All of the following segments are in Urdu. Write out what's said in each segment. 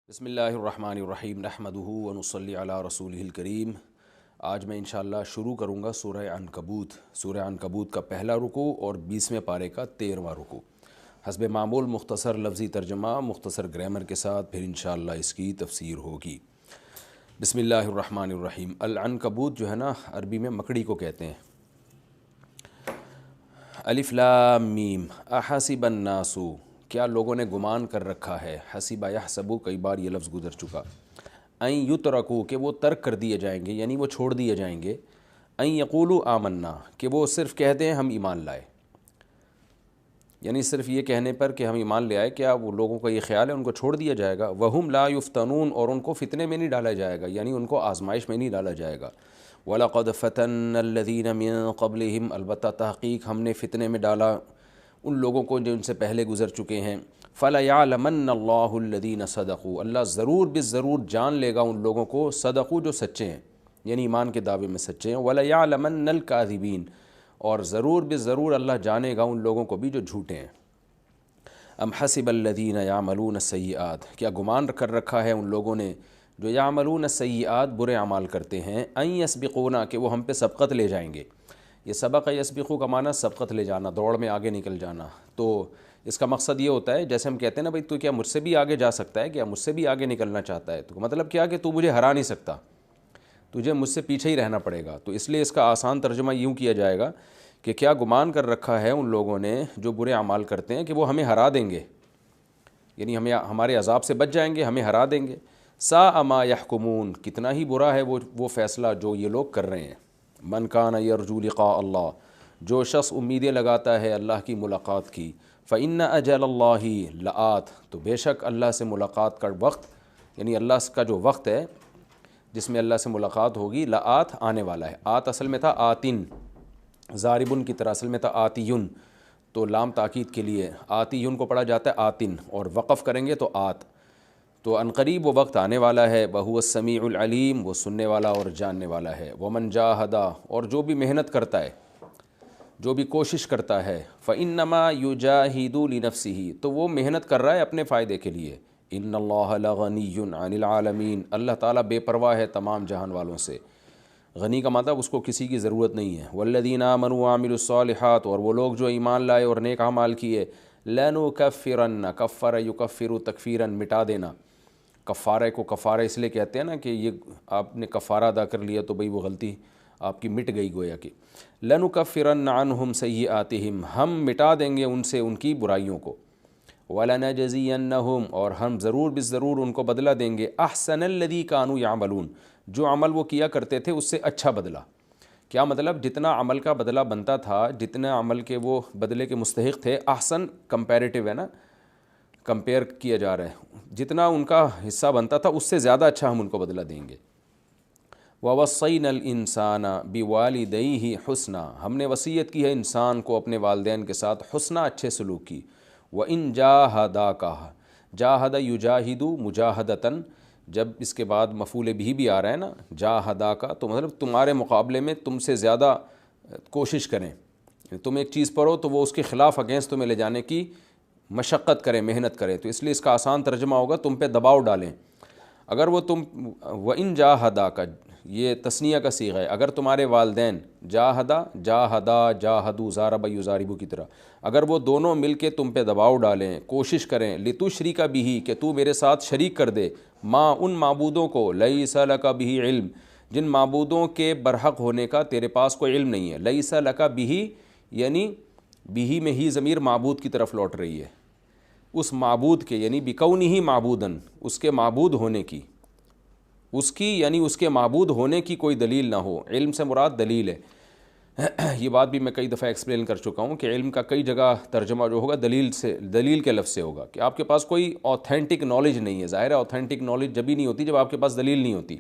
بسم اللہ الرحمن الرحیم نحمدہ ونصلی علی رسولہ الکریم۔ آج میں انشاءاللہ شروع کروں گا سورہ عنکبوت۔ سورہ عنکبوت کا پہلا رکوع اور 20ویں پارے کا 13واں رکوع۔ حسب معمول مختصر لفظی ترجمہ، مختصر گرامر کے ساتھ پھر انشاءاللہ اس کی تفسیر ہوگی۔ بسم اللہ الرحمن الرحیم۔ العنکبوت جو ہے نا عربی میں مکڑی کو کہتے ہیں۔ الف لام میم، احسب الناس، کیا لوگوں نے گمان کر رکھا ہے، حسب یحسب کئی بار یہ لفظ گزر چکا، ان یترکو کہ وہ ترک کر دیے جائیں گے یعنی وہ چھوڑ دیے جائیں گے، ان یقولوا آمنا کہ وہ صرف کہہ دیں ہم ایمان لائے، یعنی صرف یہ کہنے پر کہ ہم ایمان لے آئے، کیا وہ لوگوں کا یہ خیال ہے ان کو چھوڑ دیا جائے گا؟ وہم لا یفتنون، اور ان کو فتنے میں نہیں ڈالا جائے گا، یعنی ان کو آزمائش میں نہیں ڈالا جائے گا۔ وَلَقَدْ فَتَنَّ الَّذِينَ مِن قَبْلِهِمْ، البتہ تحقیق ہم نے فتنے میں ڈالا ان لوگوں کو جو ان سے پہلے گزر چکے ہیں۔ فَلَيَعْلَمَنَّ اللَّهُ الَّذِينَ صَدَقُوا، اللہ ضرور بالضرور جان لے گا ان لوگوں کو صدقوا جو سچے ہیں، یعنی ایمان کے دعوے میں سچے ہیں۔ وَلَيَعْلَمَنَّ الْكَاذِبِينَ، اور ضرور بالضرور اللہ جانے گا ان لوگوں کو بھی جو جھوٹے ہیں۔ ام حسب الذین یعملون السیئات، کیا گمان کر رکھا ہے ان لوگوں نے جو یعملون السیئات برے اعمال کرتے ہیں، ان یسبقونا کہ وہ ہم پہ سبقت لے جائیں گے۔ یہ سبق یسبقو کا معنی سبقت لے جانا، دوڑ میں آگے نکل جانا۔ تو اس کا مقصد یہ ہوتا ہے جیسے ہم کہتے ہیں نا بھائی تو کیا مجھ سے بھی آگے جا سکتا ہے، کیا مجھ سے بھی آگے نکلنا چاہتا ہے، تو مطلب کیا کہ تو مجھے ہرا نہیں سکتا، تجھے مجھ سے پیچھے ہی رہنا پڑے گا۔ تو اس لیے اس کا آسان ترجمہ یوں کیا جائے گا کہ کیا گمان کر رکھا ہے ان لوگوں نے جو برے اعمال کرتے ہیں کہ وہ ہمیں ہرا دیں گے، یعنی ہمارے عذاب سے بچ جائیں گے، ہمیں ہرا دیں گے۔ ساء ما یحکمون، کتنا ہی برا ہے وہ فیصلہ جو یہ لوگ کر رہے ہیں۔ من کان یرجو لقاء اللہ، جو شخص امیدیں لگاتا ہے اللہ کی ملاقات کی، فإن اجل اللہ لآت، تو بے شک اللہ سے ملاقات کا وقت، یعنی اللہ کا جو وقت ہے جس میں اللہ سے ملاقات ہوگی، لآت آنے والا ہے۔ آت اصل میں تھا آتن، ضاربن کی طرح اصل میں تھا آتیون، تو لام تاکید کے لیے آتیون کو پڑھا جاتا ہے آتن، اور وقف کریں گے تو آت، تو عنقریب وہ وقت آنے والا ہے۔ وَهُوَ السَّمِيعُ الْعَلِيمُ، وہ سننے والا اور جاننے والا ہے۔ وَمَنْ جَاهَدَ، اور جو بھی محنت کرتا ہے، جو بھی کوشش کرتا ہے، فَإِنَّمَا يُجَاهِدُ لِنَفْسِهِ، تو وہ محنت کر رہا ہے اپنے فائدے کے لیے۔ إِنَّ اللَّهَ لَغَنِيٌّ عَنِ الْعَالَمِينَ، اللہ تعالیٰ بے پرواہ ہے تمام جہان والوں سے۔ غنی کا مطلب اس کو کسی کی ضرورت نہیں ہے۔ وَالَّذِينَ آمَنُوا وَعَمِلُوا الصَّالِحَاتِ، اور وہ لوگ جو ایمان لائے اور نیک اعمال کیے، لَنُكَفِّرَنَّ، كَفَّرَ يُكَفِّرُ تَكْفِيرًا، مٹا دینا۔ کفارہ کو کفارہ اس لیے کہتے ہیں نا کہ یہ آپ نے کفارہ ادا کر لیا تو بھئی وہ غلطی آپ کی مٹ گئی گویا کہ۔ لَنُكَفِّرَنَّ عَنْهُمْ سَيِّئَاتِهِمْ، ہم مٹا دیں گے ان سے ان کی برائیوں کو۔ وَلَنَجْزِيَنَّهُمْ، اور ہم ضرور بالضرور ان کو بدلہ دیں گے، أَحْسَنَ الَّذِي كَانُوا يَعْمَلُونَ، جو عمل وہ کیا کرتے تھے اس سے اچھا بدلہ۔ کیا مطلب؟ جتنا عمل کا بدلہ بنتا تھا، جتنا عمل کے وہ بدلے کے مستحق تھے، احسن کمپیریٹیو ہے نا، کمپیئر کیا جا رہا ہے، جتنا ان کا حصہ بنتا تھا اس سے زیادہ اچھا ہم ان کو بدلہ دیں گے۔ وَوَصَّيْنَا الْإِنسَانَ بِوَالِدَيْهِ حُسْنًا، ہم نے وصیت کی ہے انسان کو اپنے والدین کے ساتھ حسنہ، اچھے سلوک کی۔ وَإِن جَاهَدَاكَ، جاہد یجاہد مجاہدتاً، جب اس کے بعد مفعول بھی آ رہا ہے نا، جاہداکا، تو مطلب تمہارے مقابلے میں تم سے زیادہ کوشش کریں، تم ایک چیز پر ہو تو وہ اس کے خلاف اگینسٹ تمہیں لے جانے کی مشقت کریں، محنت کریں، تو اس لیے اس کا آسان ترجمہ ہوگا تم پہ دباؤ ڈالیں۔ اگر وہ تم وَإِن جَاهَدَاكَ، یہ تثنیہ کا صیغہ ہے، اگر تمہارے والدین، جاہدہ جاہدہ جاہدو ضارب یضارب کی طرح، اگر وہ دونوں مل کے تم پہ دباؤ ڈالیں، کوشش کریں، لِتُشْرِكَ بِهِ، کہ تو میرے ساتھ شریک کر دے، ما ان معبودوں کو، لَيْسَ لَكَ بِهِ علم، جن معبودوں کے برحق ہونے کا تیرے پاس کوئی علم نہیں ہے۔ لَيْسَ لَكَ بِهِ، یعنی بِهِ میں ہی ضمیر معبود کی طرف لوٹ رہی ہے، اس معبود کے، یعنی بِكَوْنِهِ معبوداً، اس کے معبود ہونے کی، اس کی یعنی اس کے معبود ہونے کی کوئی دلیل نہ ہو۔ علم سے مراد دلیل ہے۔ یہ بات بھی میں کئی دفعہ ایکسپلین کر چکا ہوں کہ علم کا کئی جگہ ترجمہ جو ہوگا دلیل سے، دلیل کے لفظ سے ہوگا، کہ آپ کے پاس کوئی اوتھینٹک نالج نہیں ہے۔ ظاہر ہے اوتھینٹک نالج جب ہی نہیں ہوتی جب آپ کے پاس دلیل نہیں ہوتی۔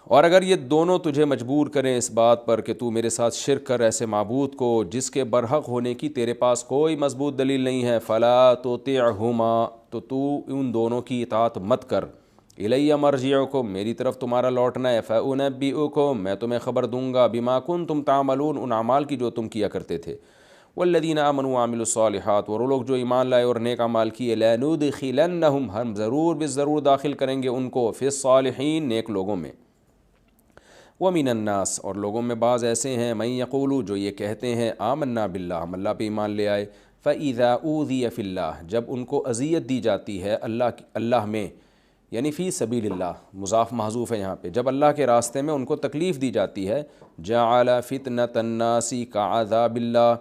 اور اگر یہ دونوں تجھے مجبور کریں اس بات پر کہ تو میرے ساتھ شرک کر ایسے معبود کو جس کے برحق ہونے کی تیرے پاس کوئی مضبوط دلیل نہیں ہے، فلا تطعہما، تو ان دونوں کی اطاعت مت کر۔ الی مرجعکم، میری طرف تمہارا لوٹنا ہے، فانبئکم، میں تمہیں خبر دوں گا، بما کنتم تعملون، ان اعمال کی جو تم کیا کرتے تھے۔ والذین آمنوا وعملوا الصالحات، اور وہ لوگ جو ایمان لائے اور نیک اعمال کیے، لندخلنہم، ہم ضرور بالضرور داخل کریں گے ان کو، فی الصالحین، نیک لوگوں میں۔ ومن الناس، اور لوگوں میں بعض ایسے ہیں، من یقولو، جو یہ کہتے ہیں، آمنا باللہ، ہم اللہ پہ ایمان لے آئے، فَإِذَا أُوذِيَ فِي اللَّهِ، جب ان کو اذیت دی جاتی ہے اللہ میں، یعنی فی سبیل اللہ، مضاف محذوف ہے یہاں پہ، جب اللہ کے راستے میں ان کو تکلیف دی جاتی ہے، جعل فتنة الناس كعذاب اللہ،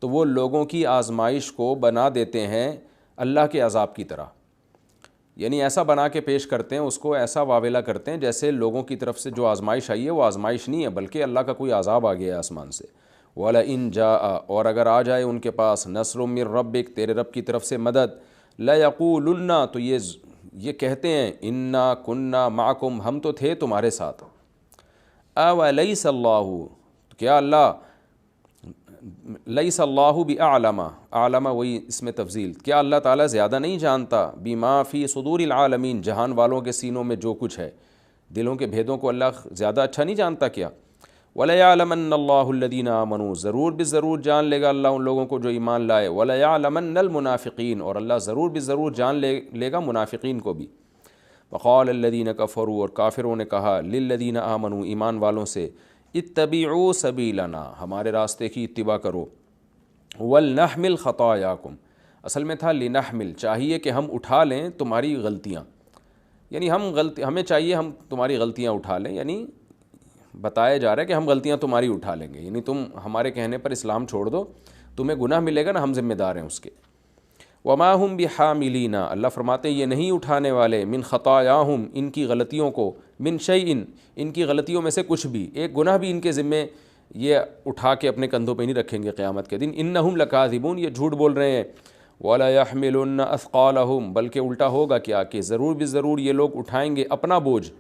تو وہ لوگوں کی آزمائش کو بنا دیتے ہیں اللہ کے عذاب کی طرح، یعنی ایسا بنا کے پیش کرتے ہیں اس کو، ایسا واویلا کرتے ہیں جیسے لوگوں کی طرف سے جو آزمائش آئی ہے وہ آزمائش نہیں ہے بلکہ اللہ کا کوئی عذاب آ گیا ہے آسمان سے۔ وَلَئِن جَاءَ، اور اگر آ جائے ان کے پاس، نصر من ربک، تیرے رب کی طرف سے مدد، لَيَقُولُنَّ، تو یہ کہتے ہیں، اِنَّا كُنَّا مَعَكُمْ، ہم تو تھے تمہارے ساتھ، أَوَلَيْسَ اللَّهُ، کیا اللہ، لیس اللہ بِأَعْلَمَ، اعلم وہی اس میں تفضیل، کیا اللہ تعالیٰ زیادہ نہیں جانتا، بِمَا فِي صُدُورِ الْعَالَمِينَ، جہان والوں کے سینوں میں جو کچھ ہے، دلوں کے بھیدوں کو اللہ زیادہ اچھا نہیں جانتا کیا؟ وَلَيَعْلَمَنَّ اللَّهُ الَّذِينَ آمَنُوا، ضرور بالضرور جان لے گا اللہ ان لوگوں کو جو ایمان لائے، وَلَيَعْلَمَنَّ الْمُنَافِقِينَ، اور اللہ ضرور بالضرور جان لے گا منافقین کو بھی۔ وَقَالَ الَّذِينَ كَفَرُوا، اور کافروں نے کہا، لِلَّذِينَ آمَنُوا، ایمان والوں سے، اتبعوا سبیلنا، ہمارے راستے کی اتباع کرو، وَلْنَحْمِلْ خَطَايَاكُمْ، اصل میں تھا لِنَحْمِل، چاہیے کہ ہم اٹھا لیں تمہاری غلطیاں، یعنی ہمیں چاہیے ہم تمہاری غلطیاں اٹھا لیں، یعنی بتایا جا رہا ہے کہ ہم غلطیاں تمہاری اٹھا لیں گے، یعنی تم ہمارے کہنے پر اسلام چھوڑ دو، تمہیں گناہ ملے گا نا، ہم ذمہ دار ہیں اس کے۔ وَمَا هُمْ بِحَامِلِينَ، اللہ فرماتے ہیں یہ نہیں اٹھانے والے، من خطاياہم، ان کی غلطیوں کو، من شیئن، ان کی غلطیوں میں سے کچھ بھی، ایک گناہ بھی ان کے ذمے یہ اٹھا کے اپنے کندھوں پہ نہیں رکھیں گے قیامت کے دن، انہم لکاذبون، یہ جھوٹ بول رہے ہیں، وَلَا يَحْمِلُنَّ أَثْقَالَهُمْ، بلکہ الٹا ہوگا کیا کہ ضرور بالضرور یہ لوگ اٹھائیں گے اپنا بوجھ،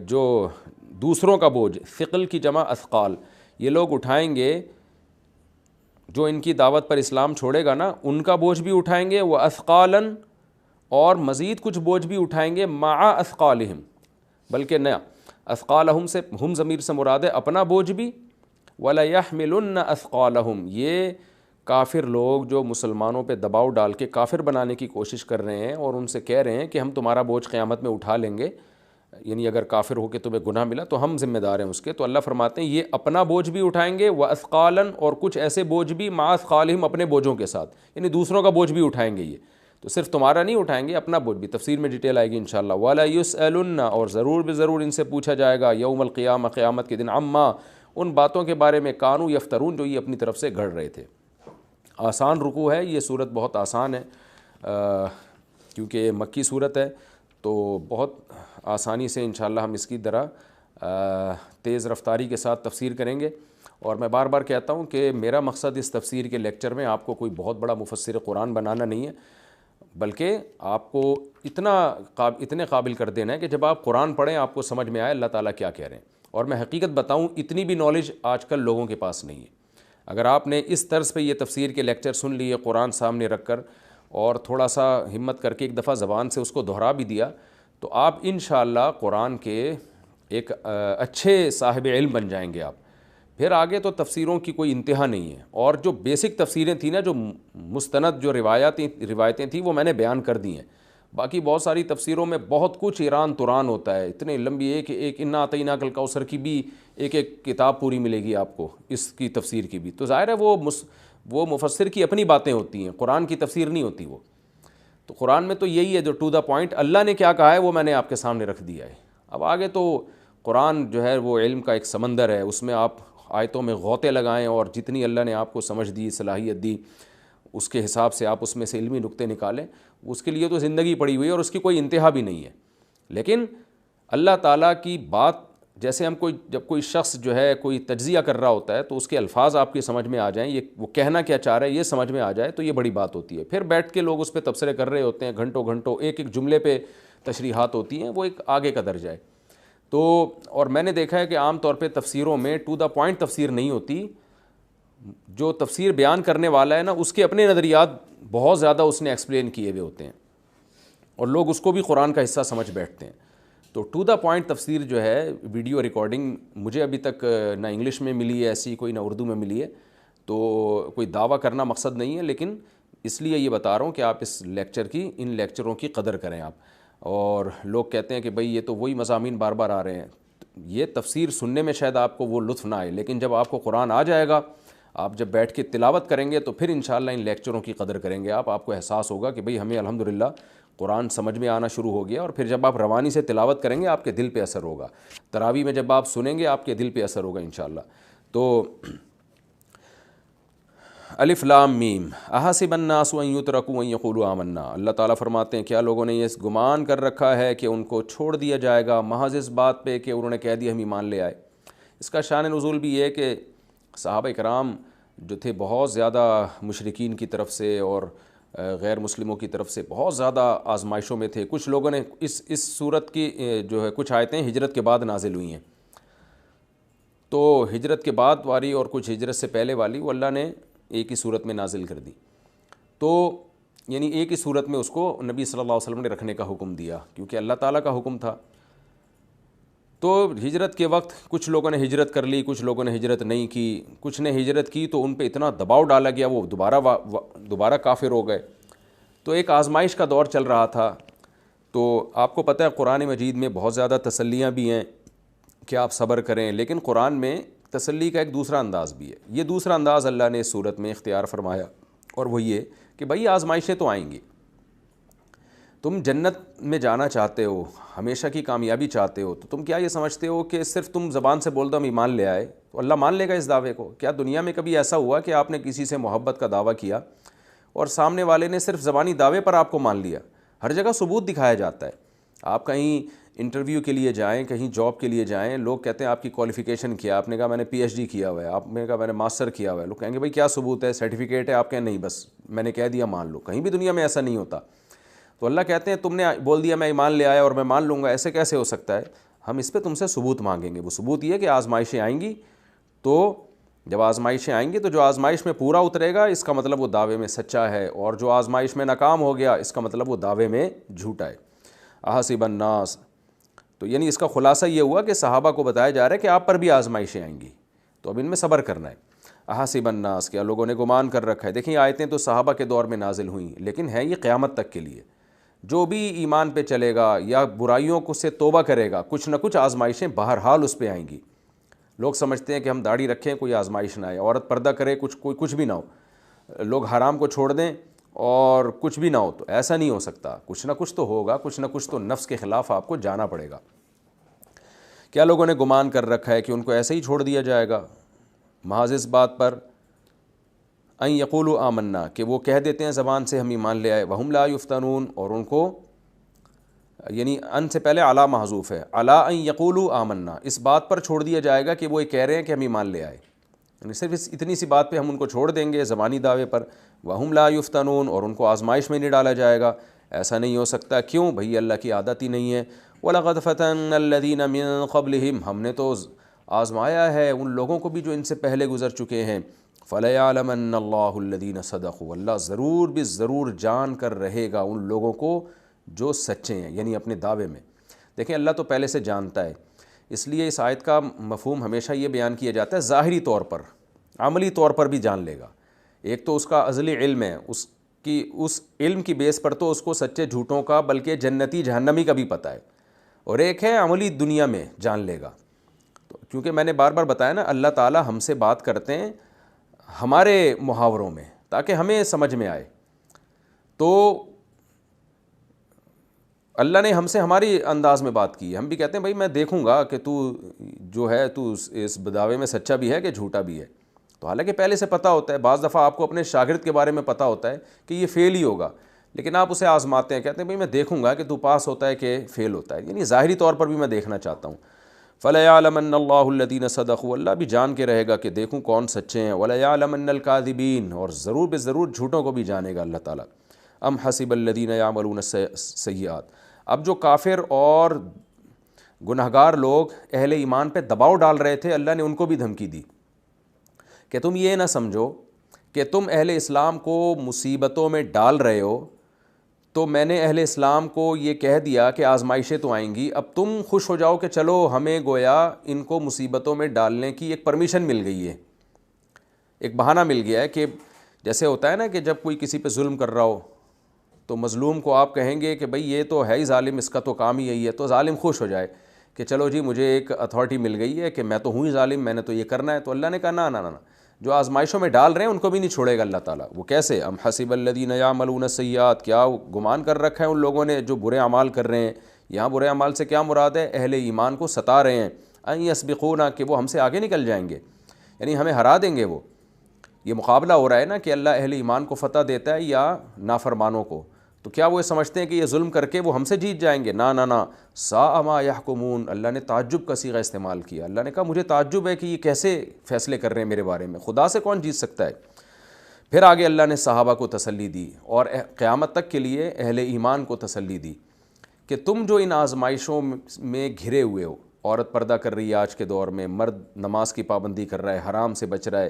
جو دوسروں کا بوجھ، ثقل کی جمع اثقال، یہ لوگ اٹھائیں گے، جو ان کی دعوت پر اسلام چھوڑے گا نا ان کا بوجھ بھی اٹھائیں گے، وَأَثْقَالًا، اور مزید کچھ بوجھ بھی اٹھائیں گے، مَعَ أَثْقَالِهِمْ، بلکہ نیا اثقالہم سے، ہم ضمیر سے مراد ہے اپنا بوجھ بھی، وَلَيَحْمِلُنَّ أَثْقَالَهُمْ، یہ کافر لوگ جو مسلمانوں پہ دباؤ ڈال کے کافر بنانے کی کوشش کر رہے ہیں اور ان سے کہہ رہے ہیں کہ ہم تمہارا بوجھ قیامت میں اٹھا لیں گے، یعنی اگر کافر ہو کے تمہیں گناہ ملا تو ہم ذمہ دار ہیں اس کے، تو اللہ فرماتے ہیں یہ اپنا بوجھ بھی اٹھائیں گے، وَأَثْقَالًا، اور کچھ ایسے بوجھ بھی، مَعَ أَثْقَالِهِمْ، اپنے بوجھوں کے ساتھ، یعنی دوسروں کا بوجھ بھی اٹھائیں گے، یہ تو صرف تمہارا نہیں اٹھائیں گے، اپنا بوجھ بھی، تفسیر میں ڈیٹیل آئے گی انشاءاللہ۔ وَلَا يُسْأَلُنَّ، اور ضرور بضرور ان سے پوچھا جائے گا، یوم القیامہ، قیامت کے دن، عما، ان باتوں کے بارے میں، کانوا یفترون، جو یہ اپنی طرف سے گھڑ رہے تھے۔ آسان رکوع ہے یہ صورت، بہت آسان ہے، کیونکہ یہ مکی صورت ہے تو بہت آسانی سے انشاءاللہ ہم اس کی طرح تیز رفتاری کے ساتھ تفسیر کریں گے۔ اور میں بار بار کہتا ہوں کہ میرا مقصد اس تفسیر کے لیکچر میں آپ کو کوئی بہت بڑا مفسر قرآن بنانا نہیں ہے، بلکہ آپ کو اتنے قابل کر دینا ہے کہ جب آپ قرآن پڑھیں آپ کو سمجھ میں آئے اللہ تعالیٰ کیا کہہ رہے ہیں۔ اور میں حقیقت بتاؤں، اتنی بھی نالج آج کل لوگوں کے پاس نہیں ہے۔ اگر آپ نے اس طرز پہ یہ تفسیر کے لیکچر سن لیے، قرآن سامنے رکھ کر، اور تھوڑا سا ہمت کر کے ایک دفعہ زبان سے اس کو دہرا بھی دیا، تو آپ انشاءاللہ قرآن کے ایک اچھے صاحب علم بن جائیں گے آپ۔ پھر آگے تو تفسیروں کی کوئی انتہا نہیں ہے، اور جو بیسک تفسیریں تھیں نا، جو مستند جو روایتیں تھیں وہ میں نے بیان کر دی ہیں، باقی بہت ساری تفسیروں میں بہت کچھ ایران توران ہوتا ہے، اتنے لمبی ایک انا اعطیناک الکوثر کی بھی ایک کتاب پوری ملے گی آپ کو، اس کی تفسیر کی بھی، تو ظاہر ہے وہ مفسر کی اپنی باتیں ہوتی ہیں، قرآن کی تفسیر نہیں ہوتی وہ۔ تو قرآن میں تو یہی ہے جو ٹو دا پوائنٹ اللہ نے کیا کہا ہے وہ میں نے آپ کے سامنے رکھ دیا ہے۔ اب آگے تو قرآن جو ہے وہ علم کا ایک سمندر ہے، اس میں آپ آیتوں میں غوطے لگائیں، اور جتنی اللہ نے آپ کو سمجھ دی، صلاحیت دی، اس کے حساب سے آپ اس میں سے علمی نقطے نکالیں، اس کے لیے تو زندگی پڑی ہوئی ہے اور اس کی کوئی انتہا بھی نہیں ہے۔ لیکن اللہ تعالیٰ کی بات، جیسے جب کوئی شخص جو ہے کوئی تجزیہ کر رہا ہوتا ہے تو اس کے الفاظ آپ کی سمجھ میں آ جائیں، یہ وہ کہنا کیا چاہ رہا ہے یہ سمجھ میں آ جائے تو یہ بڑی بات ہوتی ہے۔ پھر بیٹھ کے لوگ اس پہ تبصرے کر رہے ہوتے ہیں، گھنٹوں گھنٹوں ایک جملے پہ تشریحات ہوتی ہیں، وہ ایک آگے کا درجہ ہے۔ تو اور میں نے دیکھا ہے کہ عام طور پہ تفسیروں میں ٹو دا پوائنٹ تفسیر نہیں ہوتی، جو تفسیر بیان کرنے والا ہے نا اس کے اپنے نظریات بہت زیادہ اس نے ایکسپلین کیے ہوئے ہوتے ہیں، اور لوگ اس کو بھی قرآن کا حصہ سمجھ بیٹھتے ہیں۔ تو ٹو دا پوائنٹ تفسیر جو ہے، ویڈیو ریکارڈنگ مجھے ابھی تک نہ انگلش میں ملی ہے ایسی کوئی، نہ اردو میں ملی ہے، تو کوئی دعویٰ کرنا مقصد نہیں ہے، لیکن اس لیے یہ بتا رہا ہوں کہ آپ اس لیکچر کی، ان لیکچروں کی قدر کریں آپ. اور لوگ کہتے ہیں کہ بھئی یہ تو وہی مضامین بار بار آ رہے ہیں. یہ تفسیر سننے میں شاید آپ کو وہ لطف نہ آئے، لیکن جب آپ کو قرآن آ جائے گا، آپ جب بیٹھ کے تلاوت کریں گے تو پھر انشاءاللہ ان لیکچروں کی قدر کریں گے آپ کو احساس ہوگا کہ بھئی ہمیں الحمدللہ قرآن سمجھ میں آنا شروع ہو گیا. اور پھر جب آپ روانی سے تلاوت کریں گے آپ کے دل پہ اثر ہوگا. تراویح میں جب آپ سنیں گے آپ کے دل پہ اثر ہوگا انشاءاللہ. تو الف لام میم احسب الناس ان یترکوا ان یقولوا آمنا. اللہ تعالیٰ فرماتے ہیں کیا لوگوں نے یہ گمان کر رکھا ہے کہ ان کو چھوڑ دیا جائے گا محض اس بات پہ کہ انہوں نے کہہ دیا ہم ایمان لے آئے. اس کا شان نزول بھی یہ ہے کہ صحابہ کرام جو تھے بہت زیادہ مشرکین کی طرف سے اور غیر مسلموں کی طرف سے بہت زیادہ آزمائشوں میں تھے. کچھ لوگوں نے اس صورت کی جو ہے کچھ آیتیں ہجرت کے بعد نازل ہوئی ہیں، تو ہجرت کے بعد والی اور کچھ ہجرت سے پہلے والی وہ اللہ نے ایک ہی صورت میں نازل کر دی. تو یعنی ایک ہی صورت میں اس کو نبی صلی اللہ علیہ وسلم نے رکھنے کا حکم دیا کیونکہ اللہ تعالیٰ کا حکم تھا. تو ہجرت کے وقت کچھ لوگوں نے ہجرت کر لی، کچھ لوگوں نے ہجرت نہیں کی. کچھ نے ہجرت کی تو ان پہ اتنا دباؤ ڈالا گیا وہ دوبارہ کافر ہو گئے. تو ایک آزمائش کا دور چل رہا تھا. تو آپ کو پتہ ہے قرآن مجید میں بہت زیادہ تسلیاں بھی ہیں کہ آپ صبر کریں، لیکن قرآن میں تسلی کا ایک دوسرا انداز بھی ہے. یہ دوسرا انداز اللہ نے اس صورت میں اختیار فرمایا، اور وہ یہ کہ بھئی آزمائشیں تو آئیں گی. تم جنت میں جانا چاہتے ہو، ہمیشہ کی کامیابی چاہتے ہو، تو تم کیا یہ سمجھتے ہو کہ صرف تم زبان سے بول دو ہم ایمان لے آئے تو اللہ مان لے گا اس دعوے کو؟ کیا دنیا میں کبھی ایسا ہوا کہ آپ نے کسی سے محبت کا دعویٰ کیا اور سامنے والے نے صرف زبانی دعوے پر آپ کو مان لیا؟ ہر جگہ ثبوت دکھایا جاتا ہے. آپ کہیں انٹرویو کے لیے جائیں، کہیں جاب کے لیے جائیں، لوگ کہتے ہیں آپ کی کوالیفیکیشن کیا؟ آپ نے کہا میں نے پی ایچ ڈی کیا ہوا ہے. آپ نے کہا میں نے ماسٹر کیا ہوا ہے. لوگ کہیں گے بھائی کیا ثبوت ہے، سرٹیفکیٹ ہے؟ آپ کہیں نہیں بس میں نے کہہ دیا مان لو. کہیں بھی دنیا میں ایسا نہیں ہوتا. تو اللہ کہتے ہیں تم نے بول دیا میں ایمان لے آیا اور میں مان لوں گا، ایسے کیسے ہو سکتا ہے؟ ہم اس پہ تم سے ثبوت مانگیں گے. وہ ثبوت یہ ہے کہ آزمائشیں آئیں گی. تو جب آزمائشیں آئیں گی تو جو آزمائش میں پورا اترے گا اس کا مطلب وہ دعوے میں سچا ہے، اور جو آزمائش میں ناکام ہو گیا اس کا مطلب وہ دعوے میں جھوٹا ہے. احسب الناس، تو یعنی اس کا خلاصہ یہ ہوا کہ صحابہ کو بتایا جا رہا ہے کہ آپ پر بھی آزمائشیں آئیں گی، تو اب ان میں صبر کرنا ہے. احسب الناس، کیا لوگوں نے گمان کر رکھا ہے. دیکھیں آیتیں تو صحابہ کے دور میں نازل ہوئیں، لیکن ہے یہ قیامت تک کے لیے. جو بھی ایمان پہ چلے گا یا برائیوں کو سے توبہ کرے گا کچھ نہ کچھ آزمائشیں بہرحال اس پہ آئیں گی. لوگ سمجھتے ہیں کہ ہم داڑھی رکھیں کوئی آزمائش نہ آئے، عورت پردہ کرے کچھ بھی نہ ہو، لوگ حرام کو چھوڑ دیں اور کچھ بھی نہ ہو، تو ایسا نہیں ہو سکتا. کچھ نہ کچھ تو ہوگا، کچھ نہ کچھ تو نفس کے خلاف آپ کو جانا پڑے گا. کیا لوگوں نے گمان کر رکھا ہے کہ ان کو ایسے ہی چھوڑ دیا جائے گا محض اس بات پر ان یقولوا آمنا، کہ وہ کہہ دیتے ہیں زبان سے ہم ایمان لے آئے، وہم لا یفتنون، اور ان کو یعنی ان سے پہلے علی محذوف ہے، علی ان یقولوا آمنا، اس بات پر چھوڑ دیا جائے گا کہ وہ یہ کہہ رہے ہیں کہ ہم ایمان لے آئے. یعنی صرف اتنی سی بات پہ ہم ان کو چھوڑ دیں گے زبانی دعوے پر. وہم لا یفتنون، اور ان کو آزمائش میں نہیں ڈالا جائے گا. ایسا نہیں ہو سکتا. کیوں؟ بھئی اللہ کی عادت ہی نہیں ہے. وَلَقَدْ فَتَنَّا الَّذِينَ مِن قَبْلِهِمْ، ہم نے تو آزمایا ہے ان لوگوں کو بھی جو ان سے پہلے گزر چکے ہیں. فَلَيَعْلَمَنَّ اللَّهُ الَّذِينَ صَدَقُوا، اللہ ضرور بھی ضرور جان کر رہے گا ان لوگوں کو جو سچے ہیں، یعنی اپنے دعوے میں. دیکھیں اللہ تو پہلے سے جانتا ہے، اس لیے اس آیت کا مفہوم ہمیشہ یہ بیان کیا جاتا ہے ظاہری طور پر، عملی طور پر بھی جان لے گا. ایک تو اس کا ازلی علم ہے، اس علم کی بیس پر تو اس کو سچے جھوٹوں کا بلکہ جنتی جہنمی کا بھی پتہ ہے، اور ایک ہے عملی دنیا میں جان لے گا. تو کیونکہ میں نے بار بار بتایا نا اللہ تعالیٰ ہم سے بات کرتے ہیں ہمارے محاوروں میں تاکہ ہمیں سمجھ میں آئے. تو اللہ نے ہم سے ہماری انداز میں بات کی. ہم بھی کہتے ہیں بھائی میں دیکھوں گا کہ تو جو ہے تو اس دعوے میں سچا بھی ہے کہ جھوٹا بھی ہے. تو حالانکہ پہلے سے پتہ ہوتا ہے، بعض دفعہ آپ کو اپنے شاگرد کے بارے میں پتہ ہوتا ہے کہ یہ فیل ہی ہوگا، لیکن آپ اسے آزماتے ہیں، کہتے ہیں بھائی میں دیکھوں گا کہ تو پاس ہوتا ہے کہ فیل ہوتا ہے. یعنی ظاہری طور پر بھی میں دیکھنا چاہتا ہوں. فَلَيَعْلَمَنَّ اللَّهُ الَّذِينَ صَدَقُوا، اللہ بھی جان کے رہے گا کہ دیکھوں کون سچے ہیں. وَلَيَعْلَمَنَّ الْكَاذِبِينَ، اور ضرور بے ضرور جھوٹوں کو بھی جانے گا اللہ تعالیٰ. ام حسب الذین یعملون السیئات، اب جو کافر اور گنہگار لوگ اہل ایمان پہ دباؤ ڈال رہے تھے اللہ نے ان کو بھی دھمکی دی کہ تم یہ نہ سمجھو کہ تم اہل اسلام کو مصیبتوں میں ڈال رہے ہو تو میں نے اہل اسلام کو یہ کہہ دیا کہ آزمائشیں تو آئیں گی، اب تم خوش ہو جاؤ کہ چلو ہمیں گویا ان کو مصیبتوں میں ڈالنے کی ایک پرمیشن مل گئی ہے. ایک بہانہ مل گیا ہے کہ جیسے ہوتا ہے نا کہ جب کوئی کسی پہ ظلم کر رہا ہو تو مظلوم کو آپ کہیں گے کہ بھئی یہ تو ہے ہی ظالم، اس کا تو کام ہی یہی ہے، تو ظالم خوش ہو جائے کہ چلو جی مجھے ایک اتھارٹی مل گئی ہے کہ میں تو ہوں ہی ظالم، میں نے تو یہ کرنا ہے۔ تو اللہ نے کہا نہ نہ نہ، جو آزمائشوں میں ڈال رہے ہیں ان کو بھی نہیں چھوڑے گا اللہ تعالیٰ۔ وہ کیسے؟ ام حسب الذین یعملون السیئات، کیا گمان کر رکھا ہے ان لوگوں نے جو برے اعمال کر رہے ہیں؟ یہاں برے اعمال سے کیا مراد ہے؟ اہل ایمان کو ستا رہے ہیں، ان یسبقونا، کہ وہ ہم سے آگے نکل جائیں گے، یعنی ہمیں ہرا دیں گے وہ۔ یہ مقابلہ ہو رہا ہے نا کہ اللہ اہل ایمان کو فتح دیتا ہے یا نافرمانوں کو، تو کیا وہ سمجھتے ہیں کہ یہ ظلم کر کے وہ ہم سے جیت جائیں گے؟ نہ نہ نہ، ساء ما یحکمون، اللہ نے تعجب کا صیغہ استعمال کیا۔ اللہ نے کہا مجھے تعجب ہے کہ یہ کیسے فیصلے کر رہے ہیں میرے بارے میں، خدا سے کون جیت سکتا ہے؟ پھر آگے اللہ نے صحابہ کو تسلی دی اور قیامت تک کے لیے اہل ایمان کو تسلی دی کہ تم جو ان آزمائشوں میں گھرے ہوئے ہو، عورت پردہ کر رہی ہے آج کے دور میں، مرد نماز کی پابندی کر رہا ہے، حرام سے بچ رہا ہے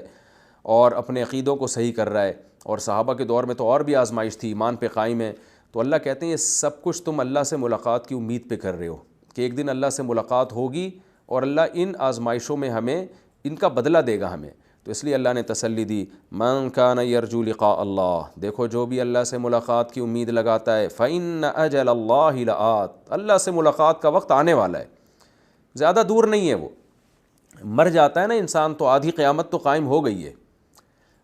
اور اپنے عقیدوں کو صحیح کر رہا ہے، اور صحابہ کے دور میں تو اور بھی آزمائش تھی، ایمان پہ قائم ہے، تو اللہ کہتے ہیں یہ سب کچھ تم اللہ سے ملاقات کی امید پہ کر رہے ہو کہ ایک دن اللہ سے ملاقات ہوگی اور اللہ ان آزمائشوں میں ہمیں ان کا بدلہ دے گا ہمیں۔ تو اس لیے اللہ نے تسلی دی، من کان یرجو لقاء اللہ، دیکھو جو بھی اللہ سے ملاقات کی امید لگاتا ہے، فإن أجل اللہ لآت، اللہ سے ملاقات کا وقت آنے والا ہے، زیادہ دور نہیں ہے۔ وہ مر جاتا ہے نا انسان تو آدھی قیامت تو قائم ہو گئی ہے،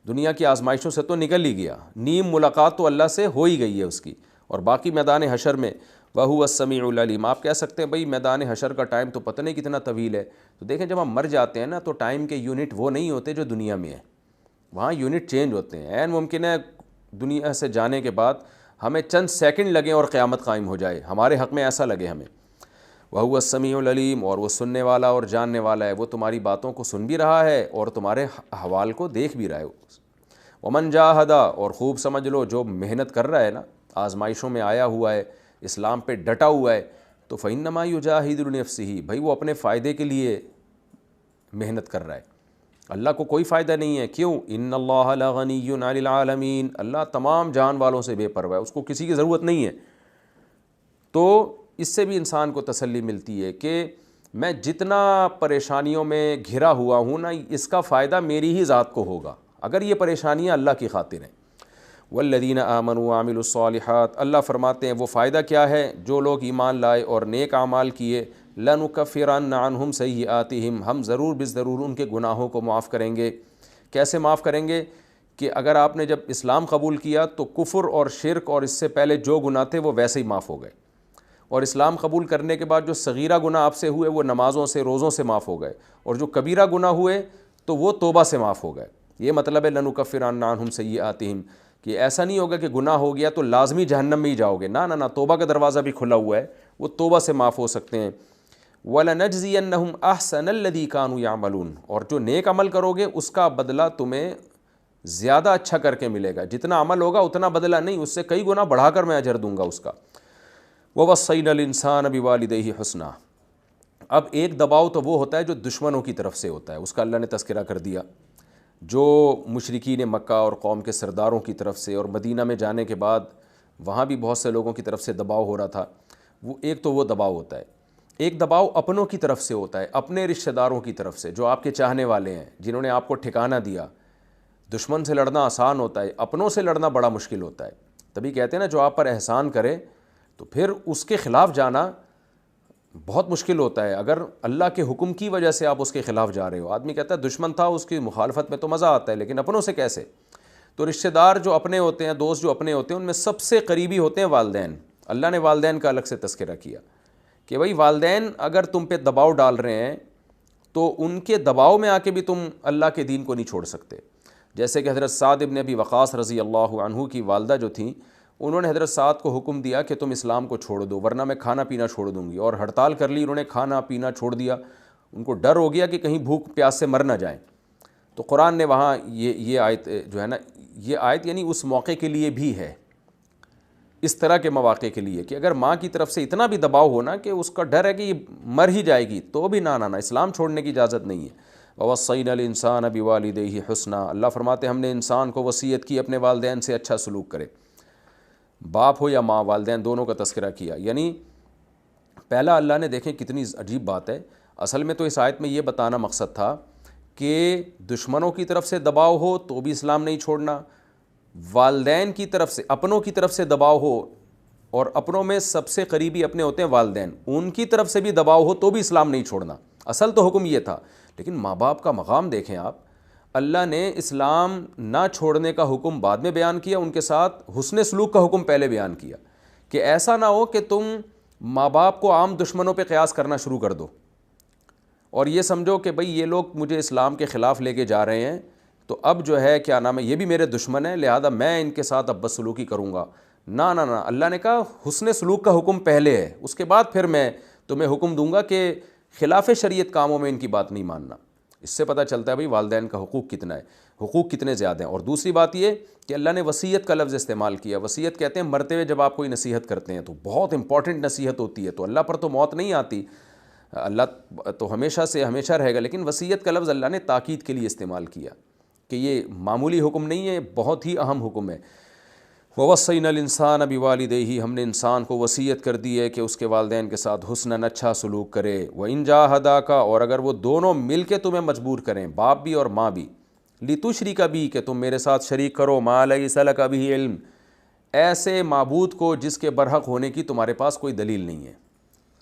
دنیا کی آزمائشوں سے تو نکل ہی گیا، نیم ملاقات تو اللہ سے ہو ہی گئی ہے اس کی، اور باقی میدان حشر میں وَهُوَ السَّمِيعُ الْعَلِيمُ۔ آپ کہہ سکتے ہیں بھئی میدان حشر کا ٹائم تو پتہ نہیں کتنا طویل ہے، تو دیکھیں جب ہم مر جاتے ہیں نا تو ٹائم کے یونٹ وہ نہیں ہوتے جو دنیا میں ہیں، وہاں یونٹ چینج ہوتے ہیں۔ عین ممکن ہے دنیا سے جانے کے بعد ہمیں چند سیکنڈ لگیں اور قیامت قائم ہو جائے، ہمارے حق میں ایسا لگے ہمیں۔ وَهُوَ السَّمِيعُ الْعَلِيمُ، اور وہ سننے والا اور جاننے والا ہے، وہ تمہاری باتوں کو سن بھی رہا ہے اور تمہارے احوال کو دیکھ بھی رہا ہے۔ ومن جاہد، اور خوب سمجھ لو جو محنت کر رہا ہے نا، آزمائشوں میں آیا ہوا ہے، اسلام پہ ڈٹا ہوا ہے، تو فإنما یجاہد لنفسہ، بھائی وہ اپنے فائدے کے لیے محنت کر رہا ہے، اللہ کو کوئی فائدہ نہیں ہے۔ کیوں؟ ان اللہ لغنی عن العالمین، اللہ تمام جان والوں سے بے پرواہ ہے، اس کو کسی کی ضرورت نہیں ہے۔ تو اس سے بھی انسان کو تسلی ملتی ہے کہ میں جتنا پریشانیوں میں گھرا ہوا ہوں نا، اس کا فائدہ میری ہی ذات کو ہوگا اگر یہ پریشانیاں اللہ کی خاطر ہیں۔ والذین آمنوا وعملوا الصالحات، اللہ فرماتے ہیں وہ فائدہ کیا ہے؟ جو لوگ ایمان لائے اور نیک اعمال کیے، لنکفرن عنہم سیئاتہم، ہم ضرور بالضرور ان کے گناہوں کو معاف کریں گے۔ کیسے معاف کریں گے؟ کہ اگر آپ نے جب اسلام قبول کیا تو کفر اور شرک اور اس سے پہلے جو گناہ تھے وہ ویسے ہی معاف ہو گئے، اور اسلام قبول کرنے کے بعد جو صغیرہ گناہ آپ سے ہوئے وہ نمازوں سے، روزوں سے معاف ہو گئے، اور جو کبیرہ گناہ ہوئے تو وہ توبہ سے معاف ہو گئے۔ یہ مطلب ہے لنکفرن عنہم سیئاتہم، کہ ایسا نہیں ہوگا کہ گناہ ہو گیا تو لازمی جہنم میں ہی جاؤ گے، نہ نہ نہ، توبہ کا دروازہ بھی کھلا ہوا ہے، وہ توبہ سے معاف ہو سکتے ہیں۔ وَلَنَجْزِيَنَّهُمْ أَحْسَنَ الَّذِي كَانُوا يَعْمَلُونَ، اور جو نیک عمل کرو گے اس کا بدلہ تمہیں زیادہ اچھا کر کے ملے گا، جتنا عمل ہوگا اتنا بدلہ نہیں، اس سے کئی گنا بڑھا کر میں اجر دوں گا اس کا۔ وَوَصَّيْنَا الْإِنسَانَ بِوَالِدَيْهِ حُسْنًا، اب ایک دباؤ تو وہ ہوتا ہے جو دشمنوں کی طرف سے ہوتا ہے، اس کا اللہ نے تذکرہ کر دیا، جو مشرکین مکہ اور قوم کے سرداروں کی طرف سے، اور مدینہ میں جانے کے بعد وہاں بھی بہت سے لوگوں کی طرف سے دباؤ ہو رہا تھا، وہ ایک تو وہ دباؤ ہوتا ہے۔ ایک دباؤ اپنوں کی طرف سے ہوتا ہے، اپنے رشتہ داروں کی طرف سے جو آپ کے چاہنے والے ہیں، جنہوں نے آپ کو ٹھکانہ دیا۔ دشمن سے لڑنا آسان ہوتا ہے، اپنوں سے لڑنا بڑا مشکل ہوتا ہے۔ تبھی کہتے ہیں نا جو آپ پر احسان کرے تو پھر اس کے خلاف جانا بہت مشکل ہوتا ہے، اگر اللہ کے حکم کی وجہ سے آپ اس کے خلاف جا رہے ہو۔ آدمی کہتا ہے دشمن تھا، اس کی مخالفت میں تو مزہ آتا ہے، لیکن اپنوں سے کیسے؟ تو رشتہ دار جو اپنے ہوتے ہیں، دوست جو اپنے ہوتے ہیں، ان میں سب سے قریبی ہوتے ہیں والدین۔ اللہ نے والدین کا الگ سے تذکرہ کیا کہ بھائی والدین اگر تم پہ دباؤ ڈال رہے ہیں تو ان کے دباؤ میں آ کے بھی تم اللہ کے دین کو نہیں چھوڑ سکتے۔ جیسے کہ حضرت سعد ابن ابی وقاص رضی اللہ عنہ کی والدہ جو تھیں، انہوں نے حضرت سعد کو حکم دیا کہ تم اسلام کو چھوڑ دو ورنہ میں کھانا پینا چھوڑ دوں گی، اور ہڑتال کر لی، انہوں نے کھانا پینا چھوڑ دیا، ان کو ڈر ہو گیا کہ کہیں بھوک پیاس سے مر نہ جائیں۔ تو قرآن نے وہاں یہ آیت جو ہے نا، یہ آیت یعنی اس موقع کے لیے بھی ہے، اس طرح کے مواقع کے لیے، کہ اگر ماں کی طرف سے اتنا بھی دباؤ ہونا کہ اس کا ڈر ہے کہ یہ مر ہی جائے گی، تو بھی نہ اسلام چھوڑنے کی اجازت نہیں ہے۔ وَوَصَّيْنَا الْإِنسَانَ بِوَالِدَيْهِ حُسْنًا، اللہ فرماتے ہم نے انسان کو وصیت کی اپنے والدین سے اچھا سلوک کرے، باپ ہو یا ماں، والدین دونوں کا تذکرہ کیا۔ یعنی پہلا اللہ نے، دیکھیں کتنی عجیب بات ہے، اصل میں تو اس آیت میں یہ بتانا مقصد تھا کہ دشمنوں کی طرف سے دباؤ ہو تو بھی اسلام نہیں چھوڑنا، والدین کی طرف سے، اپنوں کی طرف سے دباؤ ہو، اور اپنوں میں سب سے قریبی اپنے ہوتے ہیں والدین، ان کی طرف سے بھی دباؤ ہو تو بھی اسلام نہیں چھوڑنا۔ اصل تو حکم یہ تھا، لیکن ماں باپ کا مقام دیکھیں آپ، اللہ نے اسلام نہ چھوڑنے کا حکم بعد میں بیان کیا، ان کے ساتھ حسن سلوک کا حکم پہلے بیان کیا، کہ ایسا نہ ہو کہ تم ماں باپ کو عام دشمنوں پہ قیاس کرنا شروع کر دو اور یہ سمجھو کہ بھئی یہ لوگ مجھے اسلام کے خلاف لے کے جا رہے ہیں تو اب جو ہے کیا نام ہے یہ بھی میرے دشمن ہیں، لہذا میں ان کے ساتھ اب بدسلوکی کروں گا۔ نہ نہ نہ، اللہ نے کہا حسن سلوک کا حکم پہلے ہے، اس کے بعد پھر میں تمہیں حکم دوں گا کہ خلاف شریعت کاموں میں ان کی بات نہیں ماننا۔ اس سے پتہ چلتا ہے بھئی والدین کا حقوق کتنا ہے، حقوق کتنے زیادہ ہیں۔ اور دوسری بات یہ کہ اللہ نے وصیت کا لفظ استعمال کیا۔ وصیت کہتے ہیں مرتے ہوئے جب آپ کوئی نصیحت کرتے ہیں تو بہت امپورٹنٹ نصیحت ہوتی ہے، تو اللہ پر تو موت نہیں آتی، اللہ تو ہمیشہ سے ہمیشہ رہے گا، لیکن وصیت کا لفظ اللہ نے تاکید کے لیے استعمال کیا کہ یہ معمولی حکم نہیں ہے، بہت ہی اہم حکم ہے۔ وَوَصَّيْنَا الْإِنسَانَ بِوَالِدَيْهِ، ہم نے انسان کو وصیت کر دی ہے کہ اس کے والدین کے ساتھ حسناً اچھا سلوک کرے۔ وَإِن جَاهَدَاكَ، اور اگر وہ دونوں مل کے تمہیں مجبور کریں، باپ بھی اور ماں بھی، لِتُشْرِكَ بِي، کہ تم میرے ساتھ شریک کرو، مَا لَيْسَ لَكَ بِهِ علم، ایسے معبود کو جس کے برحق ہونے کی تمہارے پاس کوئی دلیل نہیں ہے۔